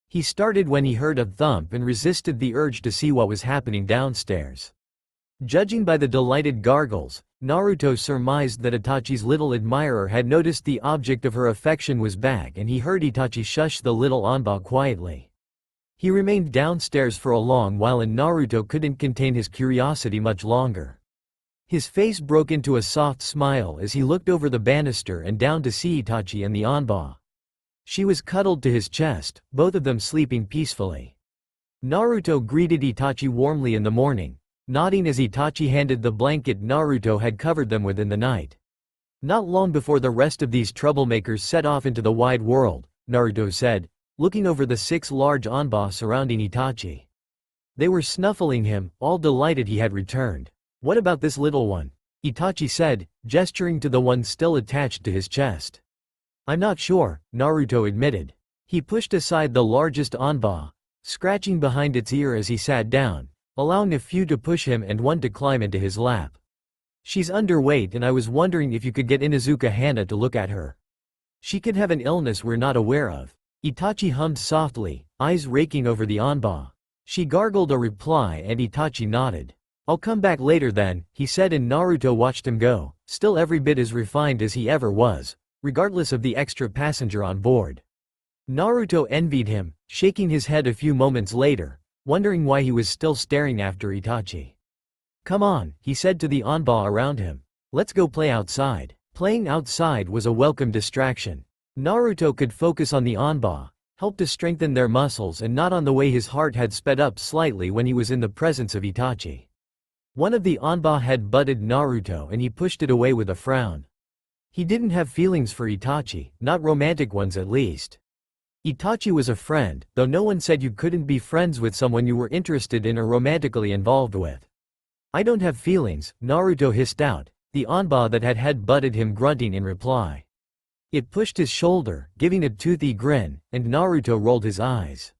He started when he heard a thump and resisted the urge to see what was happening downstairs. Judging by the delighted gargles, Naruto surmised that Itachi's little admirer had noticed the object of her affection was back and he heard Itachi shush the little Onba quietly. He remained downstairs for a long while and Naruto couldn't contain his curiosity much longer. His face broke into a soft smile as he looked over the banister and down to see Itachi and the Onba. She was cuddled to his chest, both of them sleeping peacefully. Naruto greeted Itachi warmly in the morning, nodding as Itachi handed the blanket Naruto had covered them with in the night. Not long before the rest of these troublemakers set off into the wide world, Naruto said, looking over the 6 large Onba surrounding Itachi. They were snuffling him, all delighted he had returned. What about this little one? Itachi said, gesturing to the one still attached to his chest. I'm not sure, Naruto admitted. He pushed aside the largest Onba, scratching behind its ear as he sat down, allowing a few to push him and one to climb into his lap. She's underweight and I was wondering if you could get Inuzuka Hana to look at her. She could have an illness we're not aware of. Itachi hummed softly, eyes raking over the Onba. She gargled a reply and Itachi nodded. I'll come back later then, he said, and Naruto watched him go, still every bit as refined as he ever was, regardless of the extra passenger on board. Naruto envied him, shaking his head a few moments later, wondering why he was still staring after Itachi. Come on, he said to the Onba around him. Let's go play outside. Playing outside was a welcome distraction. Naruto could focus on the Onba, help to strengthen their muscles and not on the way his heart had sped up slightly when he was in the presence of Itachi. One of the Onba had butted Naruto and he pushed it away with a frown. He didn't have feelings for Itachi, not romantic ones at least. Itachi was a friend, though no one said you couldn't be friends with someone you were interested in or romantically involved with. I don't have feelings, Naruto hissed out, the Onba that had butted him grunting in reply. It pushed his shoulder, giving a toothy grin, and Naruto rolled his eyes.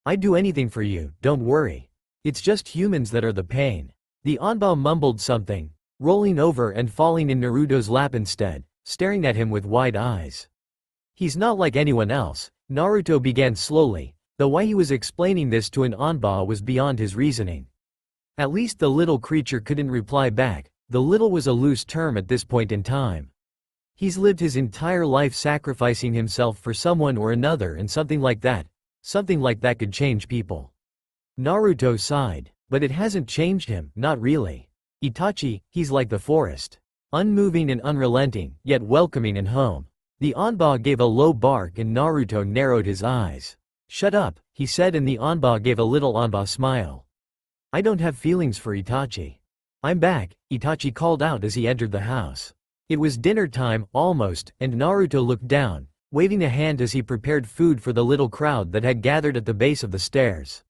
I'd do anything for you, don't worry. It's just humans that are the pain. The Onba mumbled something, rolling over and falling in Naruto's lap instead, staring at him with wide eyes. He's not like anyone else, Naruto began slowly, though why he was explaining this to an Onba was beyond his reasoning. At least the little creature couldn't reply back. The little was a loose term at this point in time. He's lived his entire life sacrificing himself for someone or another, and something like that could change people. Naruto sighed. But it hasn't changed him, not really. Itachi, he's like the forest. Unmoving and unrelenting, yet welcoming and home. The Onba gave a low bark and Naruto narrowed his eyes. Shut up, he said, and the Onba gave a little Onba smile. I don't have feelings for Itachi. I'm back, Itachi called out as he entered the house. It was dinner time, almost, and Naruto looked down, waving a hand as he prepared food for the little crowd that had gathered at the base of the stairs.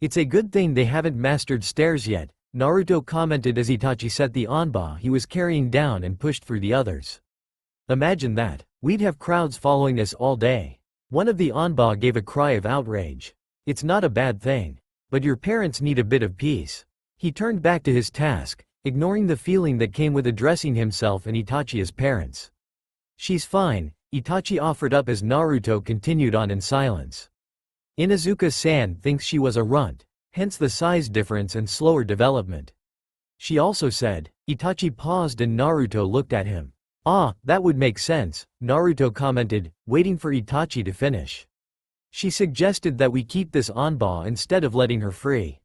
It's a good thing they haven't mastered stairs yet, Naruto commented as Itachi set the Onba he was carrying down and pushed through the others. Imagine that, we'd have crowds following us all day. One of the Onba gave a cry of outrage. It's not a bad thing. But your parents need a bit of peace. He turned back to his task, ignoring the feeling that came with addressing himself and Itachi as parents. She's fine, Itachi offered up as Naruto continued on in silence. Inuzuka-san thinks she was a runt, hence the size difference and slower development. She also said. Itachi paused and Naruto looked at him. Ah, that would make sense, Naruto commented, waiting for Itachi to finish. She suggested that we keep this Onba instead of letting her free.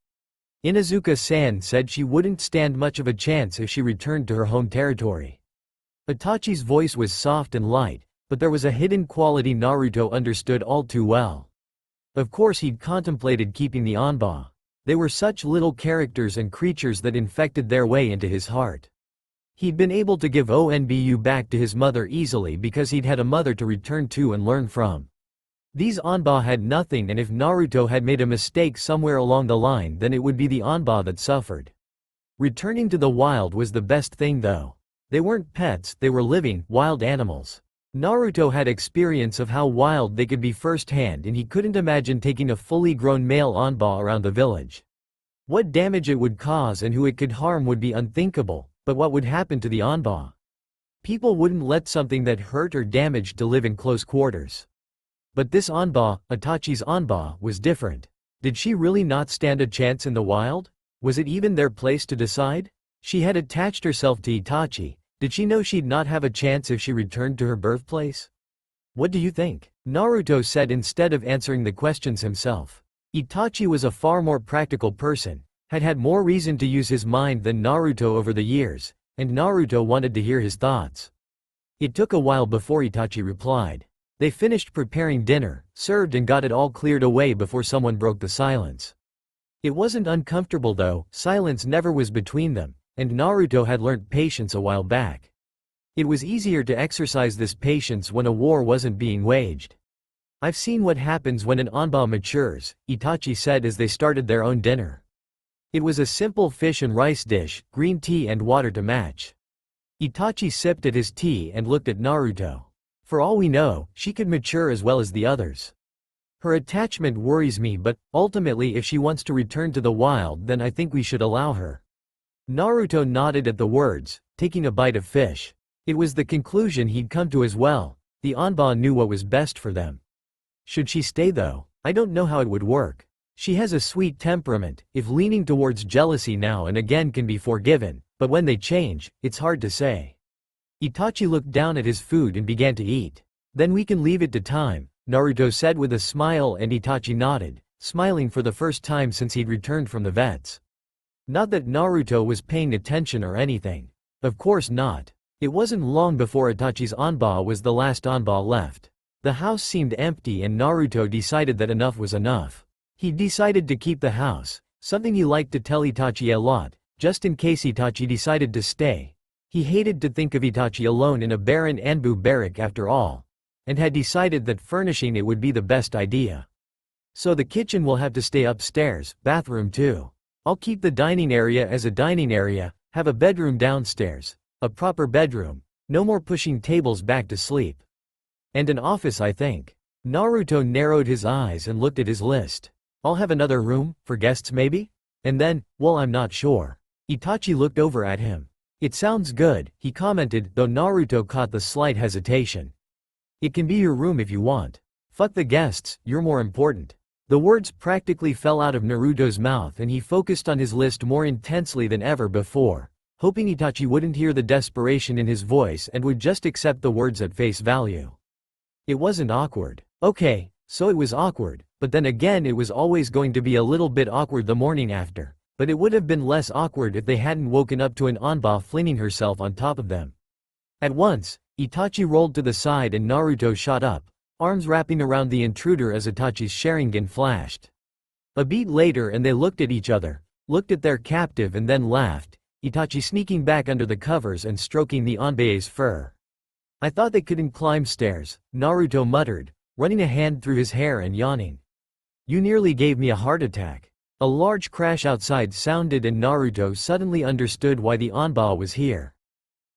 Inuzuka-san said she wouldn't stand much of a chance if she returned to her home territory. Itachi's voice was soft and light, but there was a hidden quality Naruto understood all too well. Of course he'd contemplated keeping the Onba. They were such little characters and creatures that infected their way into his heart. He'd been able to give Onbu back to his mother easily because he'd had a mother to return to and learn from. These Onba had nothing, and if Naruto had made a mistake somewhere along the line, then it would be the Onba that suffered. Returning to the wild was the best thing though. They weren't pets, they were living, wild animals. Naruto had experience of how wild they could be firsthand, and he couldn't imagine taking a fully grown male Onba around the village. What damage it would cause and who it could harm would be unthinkable, but what would happen to the Onba? People wouldn't let something that hurt or damaged to live in close quarters. But this Onba, Itachi's Onba, was different. Did she really not stand a chance in the wild? Was it even their place to decide? She had attached herself to Itachi. Did she know she'd not have a chance if she returned to her birthplace? What do you think? Naruto said instead of answering the questions himself. Itachi was a far more practical person, had had more reason to use his mind than Naruto over the years, and Naruto wanted to hear his thoughts. It took a while before Itachi replied. They finished preparing dinner, served and got it all cleared away before someone broke the silence. It wasn't uncomfortable though, silence never was between them, and Naruto had learnt patience a while back. It was easier to exercise this patience when a war wasn't being waged. I've seen what happens when an Onba matures, Itachi said as they started their own dinner. It was a simple fish and rice dish, green tea and water to match. Itachi sipped at his tea and looked at Naruto. For all we know, she could mature as well as the others. Her attachment worries me, but ultimately if she wants to return to the wild, then I think we should allow her. Naruto nodded at the words, taking a bite of fish. It was the conclusion he'd come to as well. The Onba knew what was best for them. Should she stay though? I don't know how it would work. She has a sweet temperament, if leaning towards jealousy now and again can be forgiven, but when they change, it's hard to say. Itachi looked down at his food and began to eat. Then we can leave it to time, Naruto said with a smile, and Itachi nodded, smiling for the first time since he'd returned from the vets. Not that Naruto was paying attention or anything. Of course not. It wasn't long before Itachi's Onba was the last Onba left. The house seemed empty and Naruto decided that enough was enough. He decided to keep the house, something he liked to tell Itachi a lot, just in case Itachi decided to stay. He hated to think of Itachi alone in a barren Anbu barrack after all, and had decided that furnishing it would be the best idea. So the kitchen will have to stay upstairs, bathroom too. I'll keep the dining area as a dining area, have a bedroom downstairs. A proper bedroom. No more pushing tables back to sleep. And an office, I think. Naruto narrowed his eyes and looked at his list. I'll have another room, for guests maybe? And then, well, I'm not sure. Itachi looked over at him. It sounds good, he commented, though Naruto caught the slight hesitation. It can be your room if you want. Fuck the guests, you're more important. The words practically fell out of Naruto's mouth and he focused on his list more intensely than ever before, hoping Itachi wouldn't hear the desperation in his voice and would just accept the words at face value. It wasn't awkward. Okay, so it was awkward, but then again it was always going to be a little bit awkward the morning after, but it would have been less awkward if they hadn't woken up to an Onba flinging herself on top of them. At once, Itachi rolled to the side and Naruto shot up, arms wrapping around the intruder as Itachi's Sharingan flashed. A beat later and they looked at each other, looked at their captive and then laughed, Itachi sneaking back under the covers and stroking the Onbae's fur. I thought they couldn't climb stairs, Naruto muttered, running a hand through his hair and yawning. You nearly gave me a heart attack. A large crash outside sounded and Naruto suddenly understood why the Onba was here.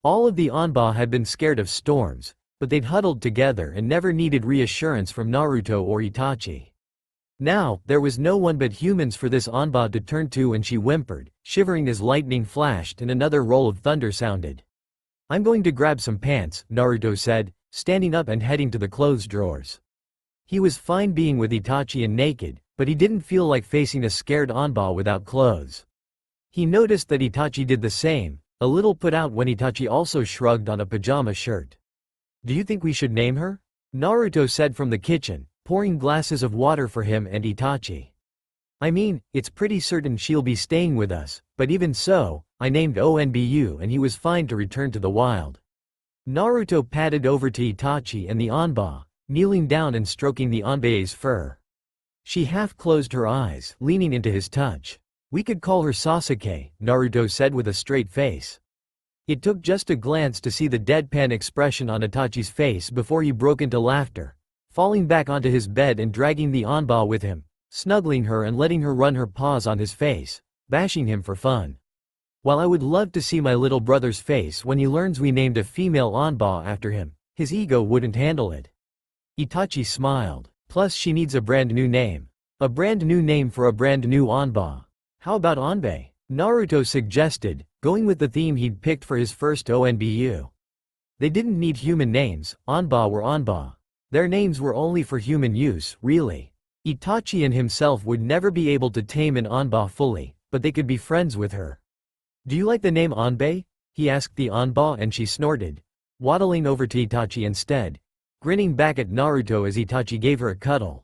All of the Onba had been scared of storms, but they'd huddled together and never needed reassurance from Naruto or Itachi. Now, there was no one but humans for this Onba to turn to and she whimpered, shivering as lightning flashed and another roll of thunder sounded. I'm going to grab some pants, Naruto said, standing up and heading to the clothes drawers. He was fine being with Itachi and naked, but he didn't feel like facing a scared Onba without clothes. He noticed that Itachi did the same, a little put out when Itachi also shrugged on a pajama shirt. Do you think we should name her? Naruto said from the kitchen, pouring glasses of water for him and Itachi. I mean, it's pretty certain she'll be staying with us, but even so, I named Onbu and he was fine to return to the wild. Naruto padded over to Itachi and the Onba, kneeling down and stroking the Onbae's fur. She half closed her eyes, leaning into his touch. We could call her Sasuke, Naruto said with a straight face. It took just a glance to see the deadpan expression on Itachi's face before he broke into laughter, falling back onto his bed and dragging the Onba with him, snuggling her and letting her run her paws on his face, bashing him for fun. While I would love to see my little brother's face when he learns we named a female Onba after him, his ego wouldn't handle it. Itachi smiled. Plus she needs a brand new name. A brand new name for a brand new Onba. How about Onbae? Naruto suggested, going with the theme he'd picked for his first ONBU. They didn't need human names, Onba were Onba. Their names were only for human use, really. Itachi and himself would never be able to tame an Onba fully, but they could be friends with her. Do you like the name Onbae? He asked the Onba and she snorted, waddling over to Itachi instead, grinning back at Naruto as Itachi gave her a cuddle.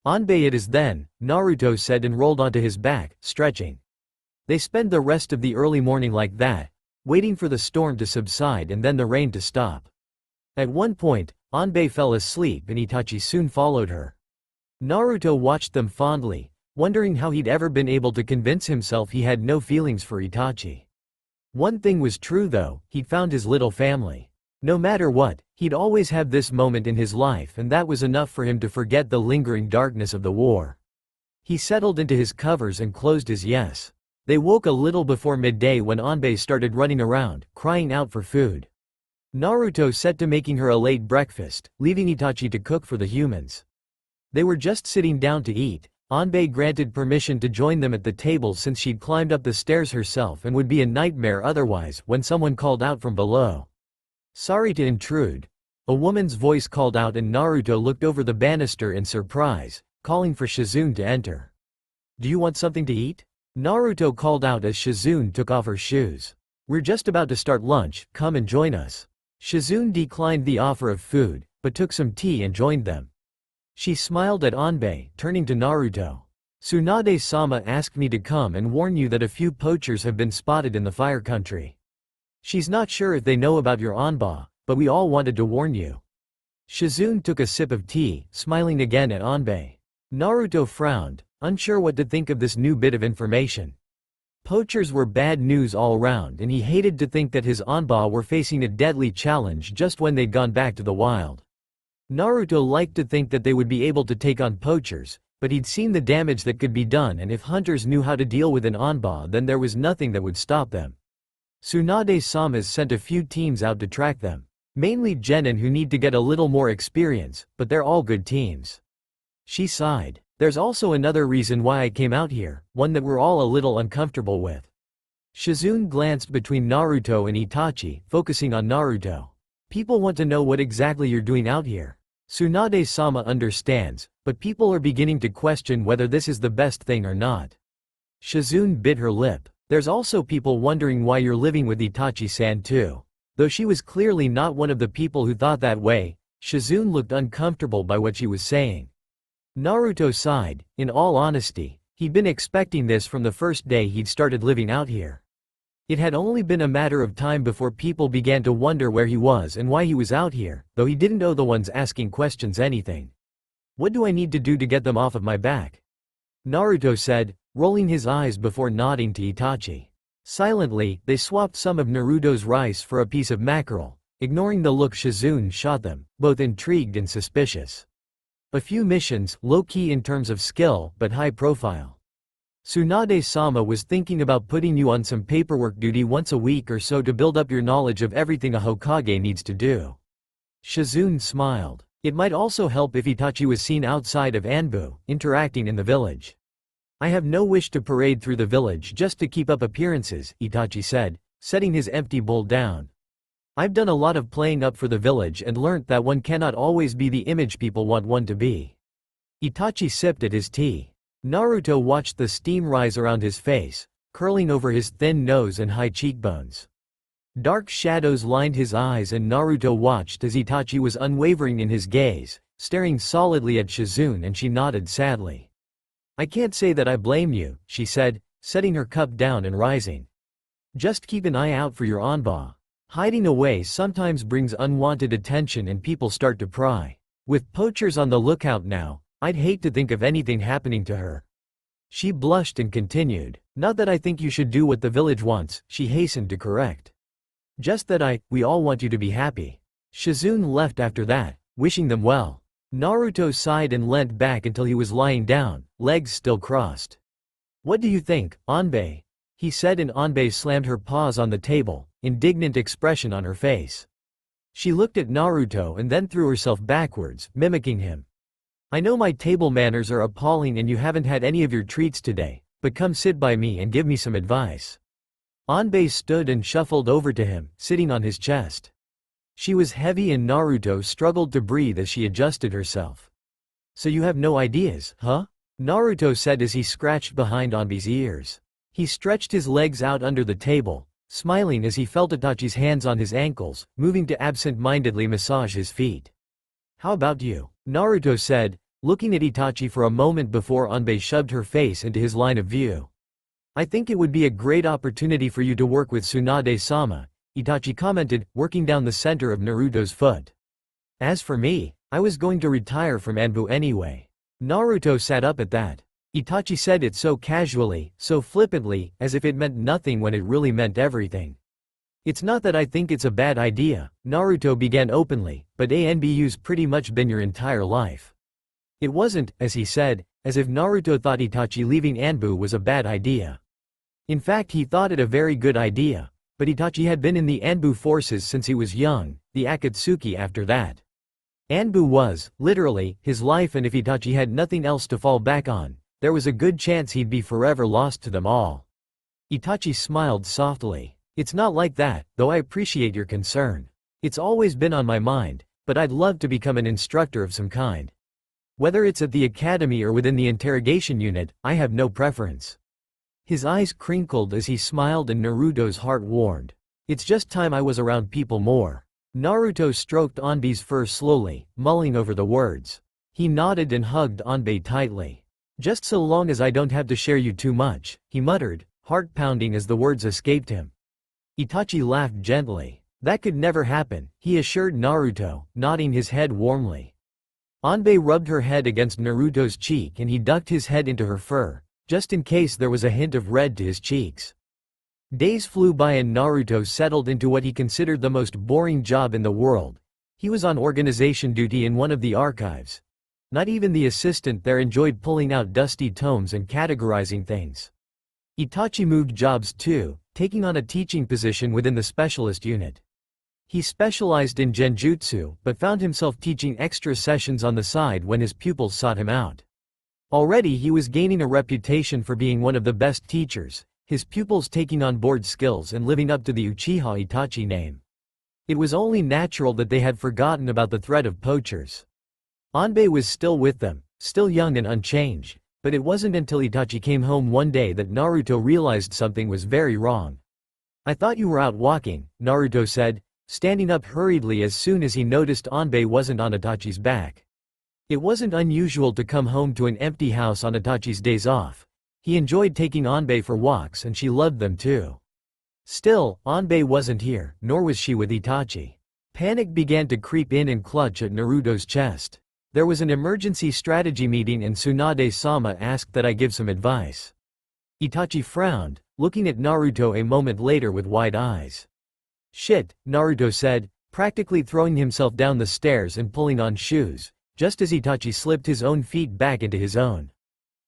Onbae it is then, Naruto said and rolled onto his back, stretching. They spend the rest of the early morning like that, waiting for the storm to subside and then the rain to stop. At one point, Onbae fell asleep and Itachi soon followed her. Naruto watched them fondly, wondering how he'd ever been able to convince himself he had no feelings for Itachi. One thing was true though, he'd found his little family. No matter what, he'd always have this moment in his life and that was enough for him to forget the lingering darkness of the war. He settled into his covers and closed his eyes. They woke a little before midday when Onbae started running around, crying out for food. Naruto set to making her a late breakfast, leaving Itachi to cook for the humans. They were just sitting down to eat. Onbae granted permission to join them at the table since she'd climbed up the stairs herself and would be a nightmare otherwise when someone called out from below. Sorry to intrude. A woman's voice called out and Naruto looked over the banister in surprise, calling for Shizune to enter. Do you want something to eat? Naruto called out as Shizune took off her shoes. We're just about to start lunch, come and join us. Shizune declined the offer of food, but took some tea and joined them. She smiled at Onbae, turning to Naruto. Tsunade-sama asked me to come and warn you that a few poachers have been spotted in the fire country. She's not sure if they know about your Onba, but we all wanted to warn you. Shizune took a sip of tea, smiling again at Onbae. Naruto frowned, unsure what to think of this new bit of information. Poachers were bad news all round and he hated to think that his Onba were facing a deadly challenge just when they'd gone back to the wild. Naruto liked to think that they would be able to take on poachers, but he'd seen the damage that could be done and if hunters knew how to deal with an Onba then there was nothing that would stop them. Tsunade-sama's sent a few teams out to track them. Mainly genin who need to get a little more experience, but they're all good teams. She sighed. There's also another reason why I came out here, one that we're all a little uncomfortable with. Shizune glanced between Naruto and Itachi, focusing on Naruto. People want to know what exactly you're doing out here. Tsunade-sama understands, but people are beginning to question whether this is the best thing or not. Shizune bit her lip. There's also people wondering why you're living with Itachi-san too. Though she was clearly not one of the people who thought that way, Shizune looked uncomfortable by what she was saying. Naruto sighed. In all honesty, he'd been expecting this from the first day he'd started living out here. It had only been a matter of time before people began to wonder where he was and why he was out here, though he didn't owe the ones asking questions anything. What do I need to do to get them off of my back? Naruto said, rolling his eyes before nodding to Itachi. Silently, they swapped some of Naruto's rice for a piece of mackerel, ignoring the look Shizune shot them, both intrigued and suspicious. A few missions, low-key in terms of skill, but high-profile. Tsunade-sama was thinking about putting you on some paperwork duty once a week or so to build up your knowledge of everything a Hokage needs to do. Shizune smiled. It might also help if Itachi was seen outside of Anbu, interacting in the village. I have no wish to parade through the village just to keep up appearances, Itachi said, setting his empty bowl down. I've done a lot of playing up for the village and learnt that one cannot always be the image people want one to be. Itachi sipped at his tea. Naruto watched the steam rise around his face, curling over his thin nose and high cheekbones. Dark shadows lined his eyes and Naruto watched as Itachi was unwavering in his gaze, staring solidly at Shizune, and she nodded sadly. I can't say that I blame you, she said, setting her cup down and rising. Just keep an eye out for your Anba. Hiding away sometimes brings unwanted attention and people start to pry. With poachers on the lookout now, I'd hate to think of anything happening to her. She blushed and continued, not that I think you should do what the village wants, she hastened to correct. Just that we all want you to be happy. Shizune left after that, wishing them well. Naruto sighed and leant back until he was lying down, legs still crossed. What do you think, Anbe? He said, and Anbe slammed her paws on the table, indignant expression on her face. She looked at Naruto and then threw herself backwards, mimicking him. I know my table manners are appalling and you haven't had any of your treats today, but come sit by me and give me some advice. Anbe stood and shuffled over to him, sitting on his chest. She was heavy and Naruto struggled to breathe as she adjusted herself. So you have no ideas, huh? Naruto said as he scratched behind Anbe's ears. He stretched his legs out under the table, smiling as he felt Itachi's hands on his ankles, moving to absent-mindedly massage his feet. How about you? Naruto said, looking at Itachi for a moment before Anbe shoved her face into his line of view. I think it would be a great opportunity for you to work with Tsunade-sama, Itachi commented, working down the center of Naruto's foot. As for me, I was going to retire from Anbu anyway. Naruto sat up at that. Itachi said it so casually, so flippantly, as if it meant nothing when it really meant everything. It's not that I think it's a bad idea, Naruto began openly, but ANBU's pretty much been your entire life. It wasn't, as he said, as if Naruto thought Itachi leaving Anbu was a bad idea. In fact, he thought it a very good idea, but Itachi had been in the Anbu forces since he was young, the Akatsuki after that. Anbu was, literally, his life, and if Itachi had nothing else to fall back on, there was a good chance he'd be forever lost to them all. Itachi smiled softly. It's not like that, though I appreciate your concern. It's always been on my mind, but I'd love to become an instructor of some kind. Whether it's at the academy or within the interrogation unit, I have no preference. His eyes crinkled as he smiled and Naruto's heart warmed. It's just time I was around people more. Naruto stroked Anbe's fur slowly, mulling over the words. He nodded and hugged Anbe tightly. Just so long as I don't have to share you too much, he muttered, heart pounding as the words escaped him. Itachi laughed gently. That could never happen, he assured Naruto, nodding his head warmly. Anbe rubbed her head against Naruto's cheek and he ducked his head into her fur, just in case there was a hint of red to his cheeks. Days flew by and Naruto settled into what he considered the most boring job in the world. He was on organization duty in one of the archives. Not even the assistant there enjoyed pulling out dusty tomes and categorizing things. Itachi moved jobs too, taking on a teaching position within the specialist unit. He specialized in genjutsu, but found himself teaching extra sessions on the side when his pupils sought him out. Already he was gaining a reputation for being one of the best teachers, his pupils taking on board skills and living up to the Uchiha Itachi name. It was only natural that they had forgotten about the threat of poachers. Anbei was still with them, still young and unchanged, but it wasn't until Itachi came home one day that Naruto realized something was very wrong. "I thought you were out walking," Naruto said, standing up hurriedly as soon as he noticed Anbei wasn't on Itachi's back. It wasn't unusual to come home to an empty house on Itachi's days off. He enjoyed taking Anbei for walks and she loved them too. Still, Anbei wasn't here, nor was she with Itachi. Panic began to creep in and clutch at Naruto's chest. There was an emergency strategy meeting and Tsunade-sama asked that I give some advice. Itachi frowned, looking at Naruto a moment later with wide eyes. "Shit," Naruto said, practically throwing himself down the stairs and pulling on shoes, just as Itachi slipped his own feet back into his own.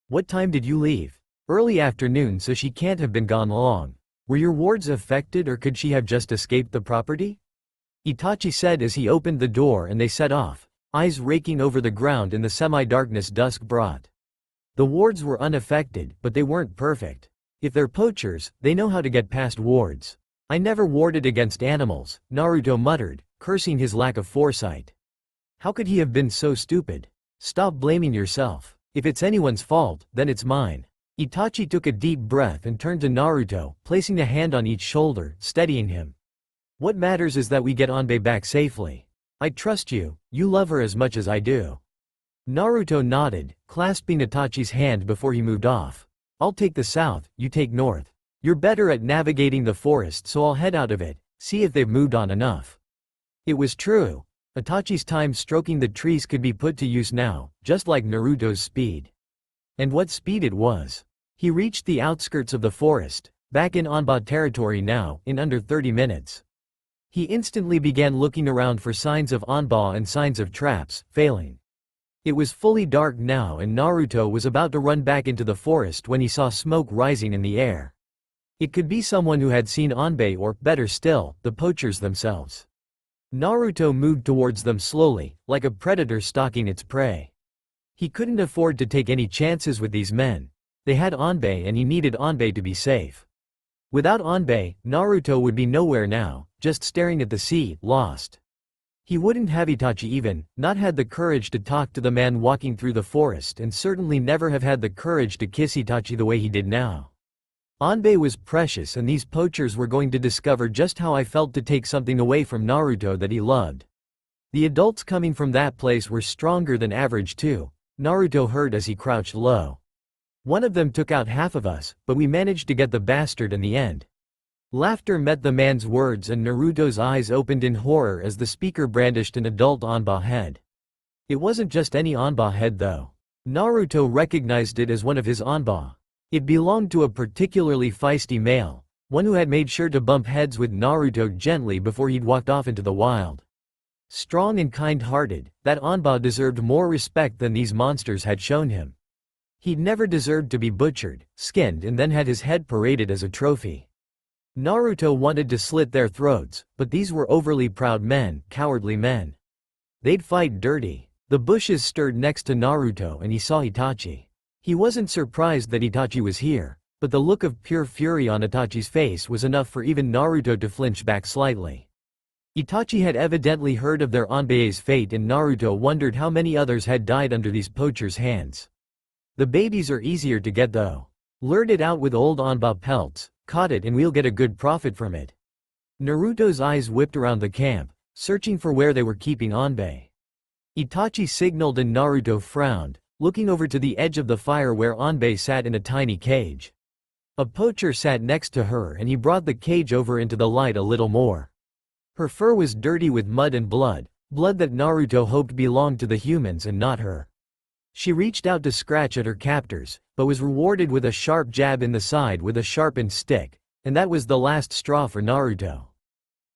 "What time did you leave?" "Early afternoon, so she can't have been gone long. Were your wards affected or could she have just escaped the property?" Itachi said as he opened the door and they set off, eyes raking over the ground in the semi-darkness dusk brought. The wards were unaffected, but they weren't perfect. If they're poachers, they know how to get past wards. "I never warded against animals," Naruto muttered, cursing his lack of foresight. How could he have been so stupid? "Stop blaming yourself. If it's anyone's fault, then it's mine." Itachi took a deep breath and turned to Naruto, placing a hand on each shoulder, steadying him. "What matters is that we get Anbei back safely. I trust you, you love her as much as I do." Naruto nodded, clasping Itachi's hand before he moved off. "I'll take the south, you take north. You're better at navigating the forest, so I'll head out of it, see if they've moved on enough." It was true. Itachi's time stroking the trees could be put to use now, just like Naruto's speed. And what speed it was. He reached the outskirts of the forest, back in Anba territory now, in under 30 minutes. He instantly began looking around for signs of Anba and signs of traps, failing. It was fully dark now and Naruto was about to run back into the forest when he saw smoke rising in the air. It could be someone who had seen Anbei or, better still, the poachers themselves. Naruto moved towards them slowly, like a predator stalking its prey. He couldn't afford to take any chances with these men. They had Anbei and he needed Anbei to be safe. Without Anbei, Naruto would be nowhere now, just staring at the sea, lost. He wouldn't have Itachi even, not had the courage to talk to the man walking through the forest and certainly never have had the courage to kiss Itachi the way he did now. Anbei was precious and these poachers were going to discover just how I felt to take something away from Naruto that he loved. The adults coming from that place were stronger than average too, Naruto heard as he crouched low. One of them took out half of us, but we managed to get the bastard in the end. Laughter met the man's words and Naruto's eyes opened in horror as the speaker brandished an adult Anba head. It wasn't just any Anba head though. Naruto recognized it as one of his Anba. It belonged to a particularly feisty male, one who had made sure to bump heads with Naruto gently before he'd walked off into the wild. Strong and kind-hearted, that Anba deserved more respect than these monsters had shown him. He'd never deserved to be butchered, skinned and then had his head paraded as a trophy. Naruto wanted to slit their throats, but these were overly proud men, cowardly men. They'd fight dirty. The bushes stirred next to Naruto and he saw Itachi. He wasn't surprised that Itachi was here, but the look of pure fury on Itachi's face was enough for even Naruto to flinch back slightly. Itachi had evidently heard of their Anbei's fate and Naruto wondered how many others had died under these poachers' hands. The babies are easier to get though. Lured it out with old Anba pelts, caught it and we'll get a good profit from it. Naruto's eyes whipped around the camp, searching for where they were keeping Anbei. Itachi signaled and Naruto frowned, looking over to the edge of the fire where Anbei sat in a tiny cage. A poacher sat next to her and he brought the cage over into the light a little more. Her fur was dirty with mud and blood that Naruto hoped belonged to the humans and not her. She reached out to scratch at her captors, but was rewarded with a sharp jab in the side with a sharpened stick, and that was the last straw for Naruto.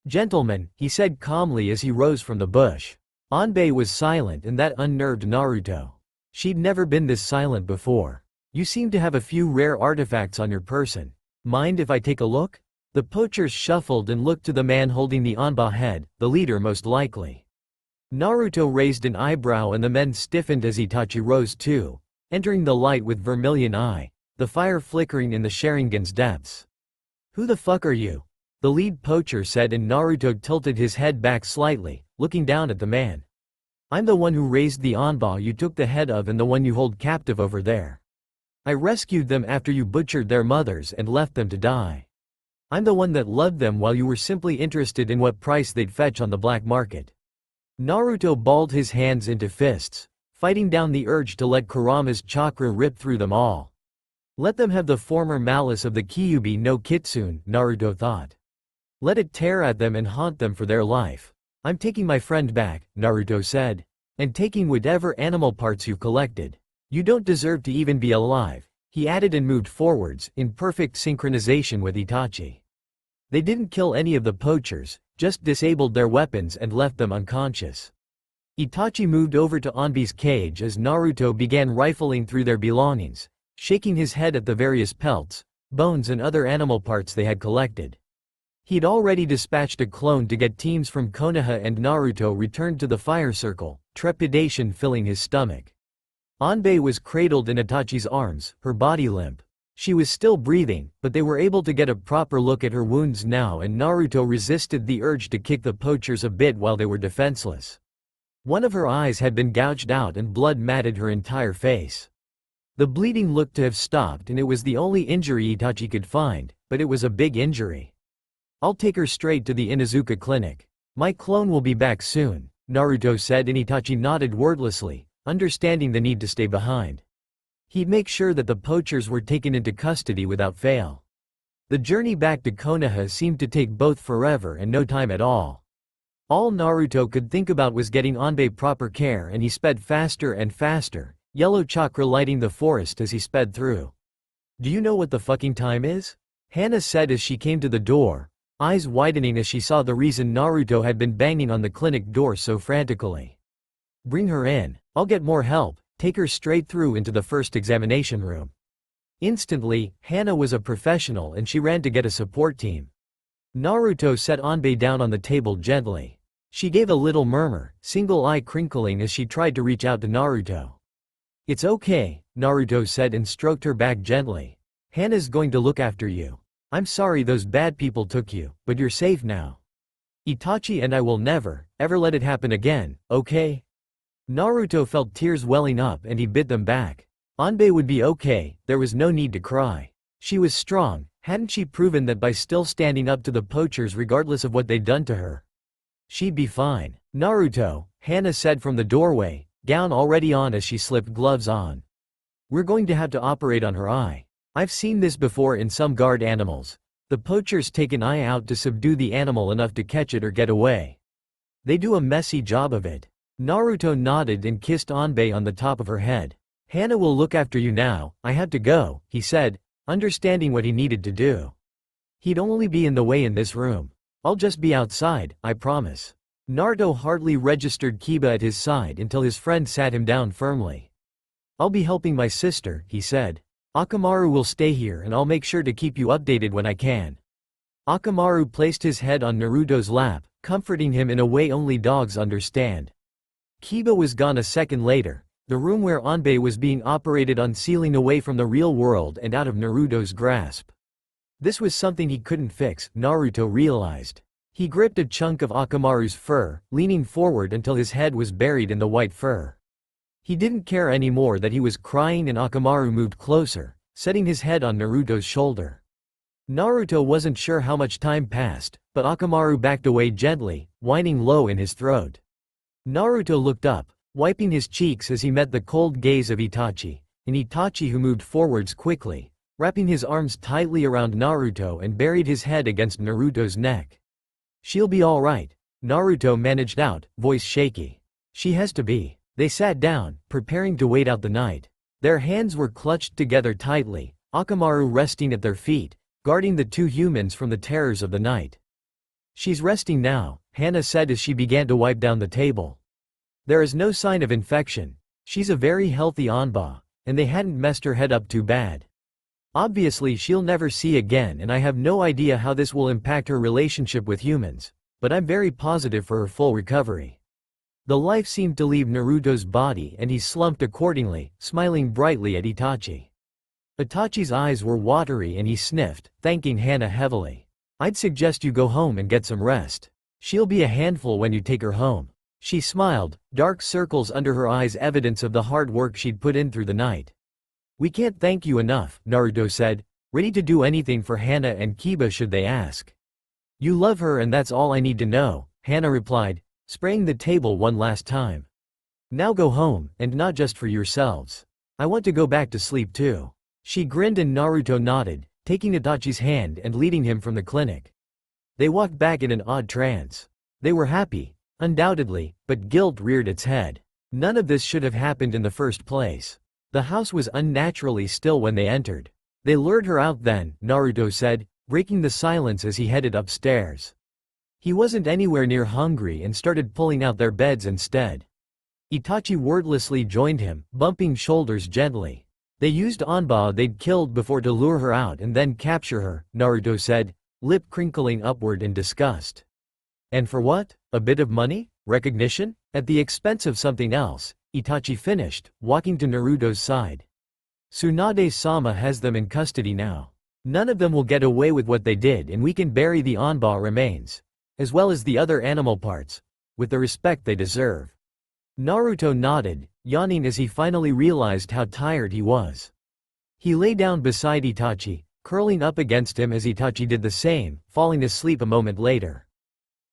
"Gentlemen," he said calmly as he rose from the bush. Anbei was silent and that unnerved Naruto. She'd never been this silent before. "You seem to have a few rare artifacts on your person. Mind if I take a look?" The poachers shuffled and looked to the man holding the Anba head, the leader most likely. Naruto raised an eyebrow and the men stiffened as Itachi rose too, entering the light with vermilion eye, the fire flickering in the Sharingan's depths. "Who the fuck are you?" the lead poacher said and Naruto tilted his head back slightly, looking down at the man. I'm the one who raised the Anba you took the head of and the one you hold captive over there. I rescued them after you butchered their mothers and left them to die. I'm the one that loved them while you were simply interested in what price they'd fetch on the black market." Naruto balled his hands into fists, fighting down the urge to let Kurama's chakra rip through them all. Let them have the former malice of the Kyuubi no Kitsune, Naruto thought. Let it tear at them and haunt them for their life. "I'm taking my friend back," Naruto said. "And taking whatever animal parts you've collected. You don't deserve to even be alive," he added and moved forwards, in perfect synchronization with Itachi. They didn't kill any of the poachers, just disabled their weapons and left them unconscious. Itachi moved over to Anbi's cage as Naruto began rifling through their belongings, shaking his head at the various pelts, bones and other animal parts they had collected. He'd already dispatched a clone to get teams from Konoha, and Naruto returned to the fire circle, trepidation filling his stomach. Anbe was cradled in Itachi's arms, her body limp. She was still breathing, but they were able to get a proper look at her wounds now, and Naruto resisted the urge to kick the poachers a bit while they were defenseless. One of her eyes had been gouged out and blood matted her entire face. The bleeding looked to have stopped, and it was the only injury Itachi could find, but it was a big injury. "I'll take her straight to the Inuzuka clinic. My clone will be back soon," Naruto said, and Itachi nodded wordlessly, understanding the need to stay behind. He'd make sure that the poachers were taken into custody without fail. The journey back to Konoha seemed to take both forever and no time at all. All Naruto could think about was getting Anbe proper care, and he sped faster and faster, yellow chakra lighting the forest as he sped through. "Do you know what the fucking time is?" Hana said as she came to the door, eyes widening as she saw the reason Naruto had been banging on the clinic door so frantically. "Bring her in. I'll get more help. Take her straight through into the first examination room." Instantly, Hana was a professional and she ran to get a support team. Naruto set Anbe down on the table gently. She gave a little murmur, single eye crinkling as she tried to reach out to Naruto. "It's okay," Naruto said and stroked her back gently. "Hana's going to look after you. I'm sorry those bad people took you, but you're safe now. Itachi and I will never, ever let it happen again, okay?" Naruto felt tears welling up and he bit them back. Anbe would be okay, there was no need to cry. She was strong, hadn't she proven that by still standing up to the poachers regardless of what they'd done to her? She'd be fine. "Naruto," Hana said from the doorway, gown already on as she slipped gloves on. "We're going to have to operate on her eye. I've seen this before in some guard animals. The poachers take an eye out to subdue the animal enough to catch it or get away. They do a messy job of it." Naruto nodded and kissed Anbe on the top of her head. "Hana will look after you now, I have to go," he said, understanding what he needed to do. He'd only be in the way in this room. "I'll just be outside, I promise." Naruto hardly registered Kiba at his side until his friend sat him down firmly. "I'll be helping my sister," he said. "Akamaru will stay here and I'll make sure to keep you updated when I can." Akamaru placed his head on Naruto's lap, comforting him in a way only dogs understand. Kiba was gone a second later, the room where Anbe was being operated on sealing away from the real world and out of Naruto's grasp. This was something he couldn't fix, Naruto realized. He gripped a chunk of Akamaru's fur, leaning forward until his head was buried in the white fur. He didn't care anymore that he was crying and Akamaru moved closer, setting his head on Naruto's shoulder. Naruto wasn't sure how much time passed, but Akamaru backed away gently, whining low in his throat. Naruto looked up, wiping his cheeks as he met the cold gaze of Itachi, and Itachi who moved forwards quickly, wrapping his arms tightly around Naruto and buried his head against Naruto's neck. "She'll be all right," Naruto managed out, voice shaky. "She has to be." They sat down, preparing to wait out the night. Their hands were clutched together tightly, Akamaru resting at their feet, guarding the two humans from the terrors of the night. "She's resting now," Hana said as she began to wipe down the table. "There is no sign of infection. She's a very healthy Anba, and they hadn't messed her head up too bad. Obviously she'll never see again, and I have no idea how this will impact her relationship with humans, but I'm very positive for her full recovery." The life seemed to leave Naruto's body and he slumped accordingly, smiling brightly at Itachi. Itachi's eyes were watery and he sniffed, thanking Hana heavily. "I'd suggest you go home and get some rest. She'll be a handful when you take her home." She smiled, dark circles under her eyes evidence of the hard work she'd put in through the night. "We can't thank you enough," Naruto said, ready to do anything for Hana and Kiba should they ask. "You love her and that's all I need to know," Hana replied, spraying the table one last time. "Now go home, and not just for yourselves. I want to go back to sleep too." She grinned and Naruto nodded, taking Itachi's hand and leading him from the clinic. They walked back in an odd trance. They were happy, undoubtedly, but guilt reared its head. None of this should have happened in the first place. The house was unnaturally still when they entered. "They lured her out then," Naruto said, breaking the silence as he headed upstairs. He wasn't anywhere near hungry and started pulling out their beds instead. Itachi wordlessly joined him, bumping shoulders gently. "They used Onba they'd killed before to lure her out and then capture her," Naruto said, lip crinkling upward in disgust. "And for what? A bit of money? Recognition? At the expense of something else," Itachi finished, walking to Naruto's side. "Tsunade-sama has them in custody now. None of them will get away with what they did and we can bury the Onba remains, as well as the other animal parts, with the respect they deserve." Naruto nodded, yawning as he finally realized how tired he was. He lay down beside Itachi, curling up against him as Itachi did the same, falling asleep a moment later.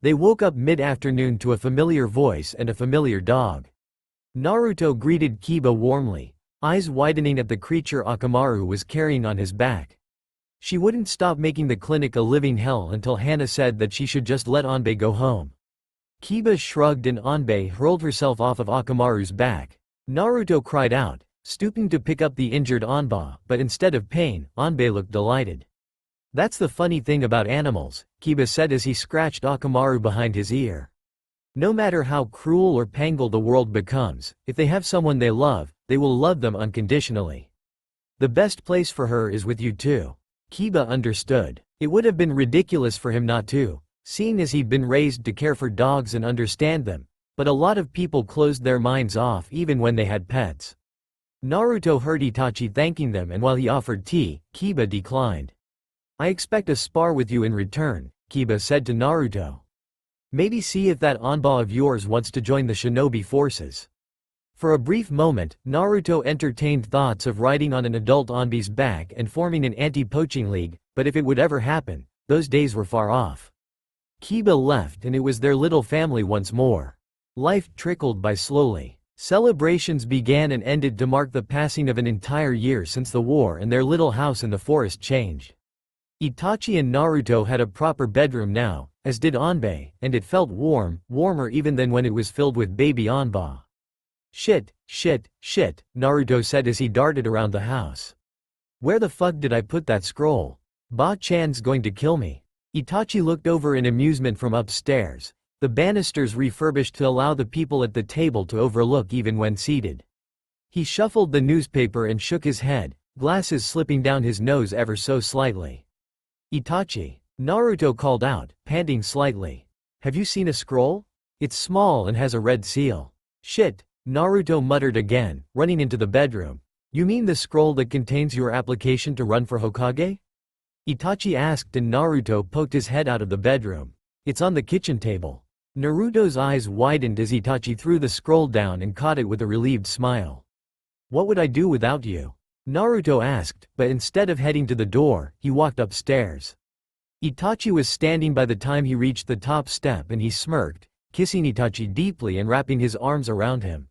They woke up mid-afternoon to a familiar voice and a familiar dog. Naruto greeted Kiba warmly, eyes widening at the creature Akamaru was carrying on his back. She wouldn't stop making the clinic a living hell until Hana said that she should just let Onbe go home. Kiba shrugged and Onbe hurled herself off of Akamaru's back. Naruto cried out, stooping to pick up the injured Onba, but instead of pain, Onbe looked delighted. "That's the funny thing about animals," Kiba said as he scratched Akamaru behind his ear. "No matter how cruel or painful the world becomes, if they have someone they love, they will love them unconditionally. The best place for her is with you too." Kiba understood. It would have been ridiculous for him not to, seeing as he'd been raised to care for dogs and understand them, but a lot of people closed their minds off even when they had pets. Naruto heard Itachi thanking them and while he offered tea, Kiba declined. "I expect a spar with you in return," Kiba said to Naruto. "Maybe see if that Onba of yours wants to join the shinobi forces." For a brief moment, Naruto entertained thoughts of riding on an adult Onbe's back and forming an anti-poaching league, but if it would ever happen, those days were far off. Kiba left and it was their little family once more. Life trickled by slowly. Celebrations began and ended to mark the passing of an entire year since the war and their little house in the forest changed. Itachi and Naruto had a proper bedroom now, as did Onbe, and it felt warm, warmer even than when it was filled with baby Onba. Shit, Naruto said as he darted around the house. "Where the fuck did I put that scroll? Ba-chan's going to kill me." Itachi looked over in amusement from upstairs, the banisters refurbished to allow the people at the table to overlook even when seated. He shuffled the newspaper and shook his head, glasses slipping down his nose ever so slightly. "Itachi," Naruto called out, panting slightly. "Have you seen a scroll? It's small and has a red seal." "Shit," Naruto muttered again, running into the bedroom. "You mean the scroll that contains your application to run for Hokage?" Itachi asked and Naruto poked his head out of the bedroom. "It's on the kitchen table." Naruto's eyes widened as Itachi threw the scroll down and caught it with a relieved smile. "What would I do without you?" Naruto asked, but instead of heading to the door, he walked upstairs. Itachi was standing by the time he reached the top step and he smirked, kissing Itachi deeply and wrapping his arms around him.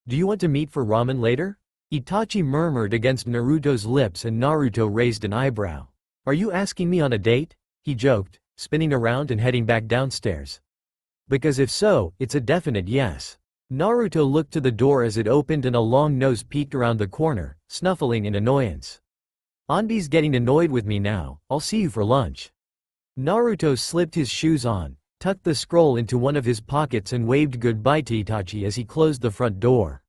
"Do you want to meet for ramen later?" Itachi murmured against Naruto's lips and Naruto raised an eyebrow. "Are you asking me on a date?" he joked, spinning around and heading back downstairs. "Because if so, it's a definite yes." Naruto looked to the door as it opened and a long nose peeked around the corner, snuffling in annoyance. "Onbe's getting annoyed with me now, I'll see you for lunch." Naruto slipped his shoes on, tucked the scroll into one of his pockets and waved goodbye to Itachi as he closed the front door.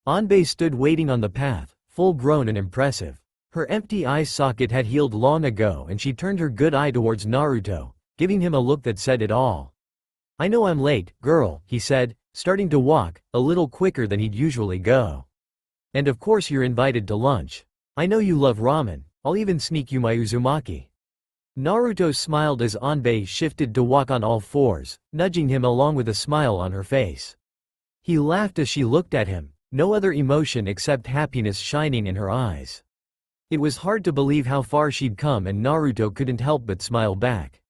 Onbe stood waiting on the path, full-grown and impressive. Her empty eye socket had healed long ago and she turned her good eye towards Naruto, giving him a look that said it all. "I know I'm late, girl," he said, starting to walk, a little quicker than he'd usually go. "And of course you're invited to lunch. I know you love ramen, I'll even sneak you my uzumaki." Naruto smiled as Anbei shifted to walk on all fours, nudging him along with a smile on her face. He laughed as she looked at him, no other emotion except happiness shining in her eyes. It was hard to believe how far she'd come, and Naruto couldn't help but smile back.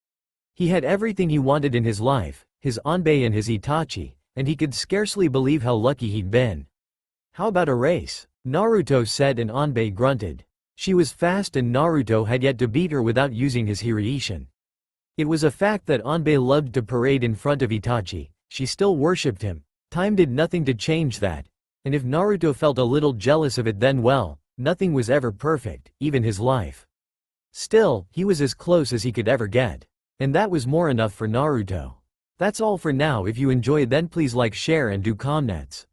He had everything he wanted in his life, his Anbei and his Itachi, and he could scarcely believe how lucky he'd been. "How about a race?" Naruto said, and Anbei grunted. She was fast and Naruto had yet to beat her without using his Hireishin. It was a fact that Anbei loved to parade in front of Itachi. She still worshipped him. Time did nothing to change that. And if Naruto felt a little jealous of it, then well, nothing was ever perfect, even his life. Still, he was as close as he could ever get. And that was more enough for Naruto. That's all for now. If you enjoyed, then please like, share and do comments.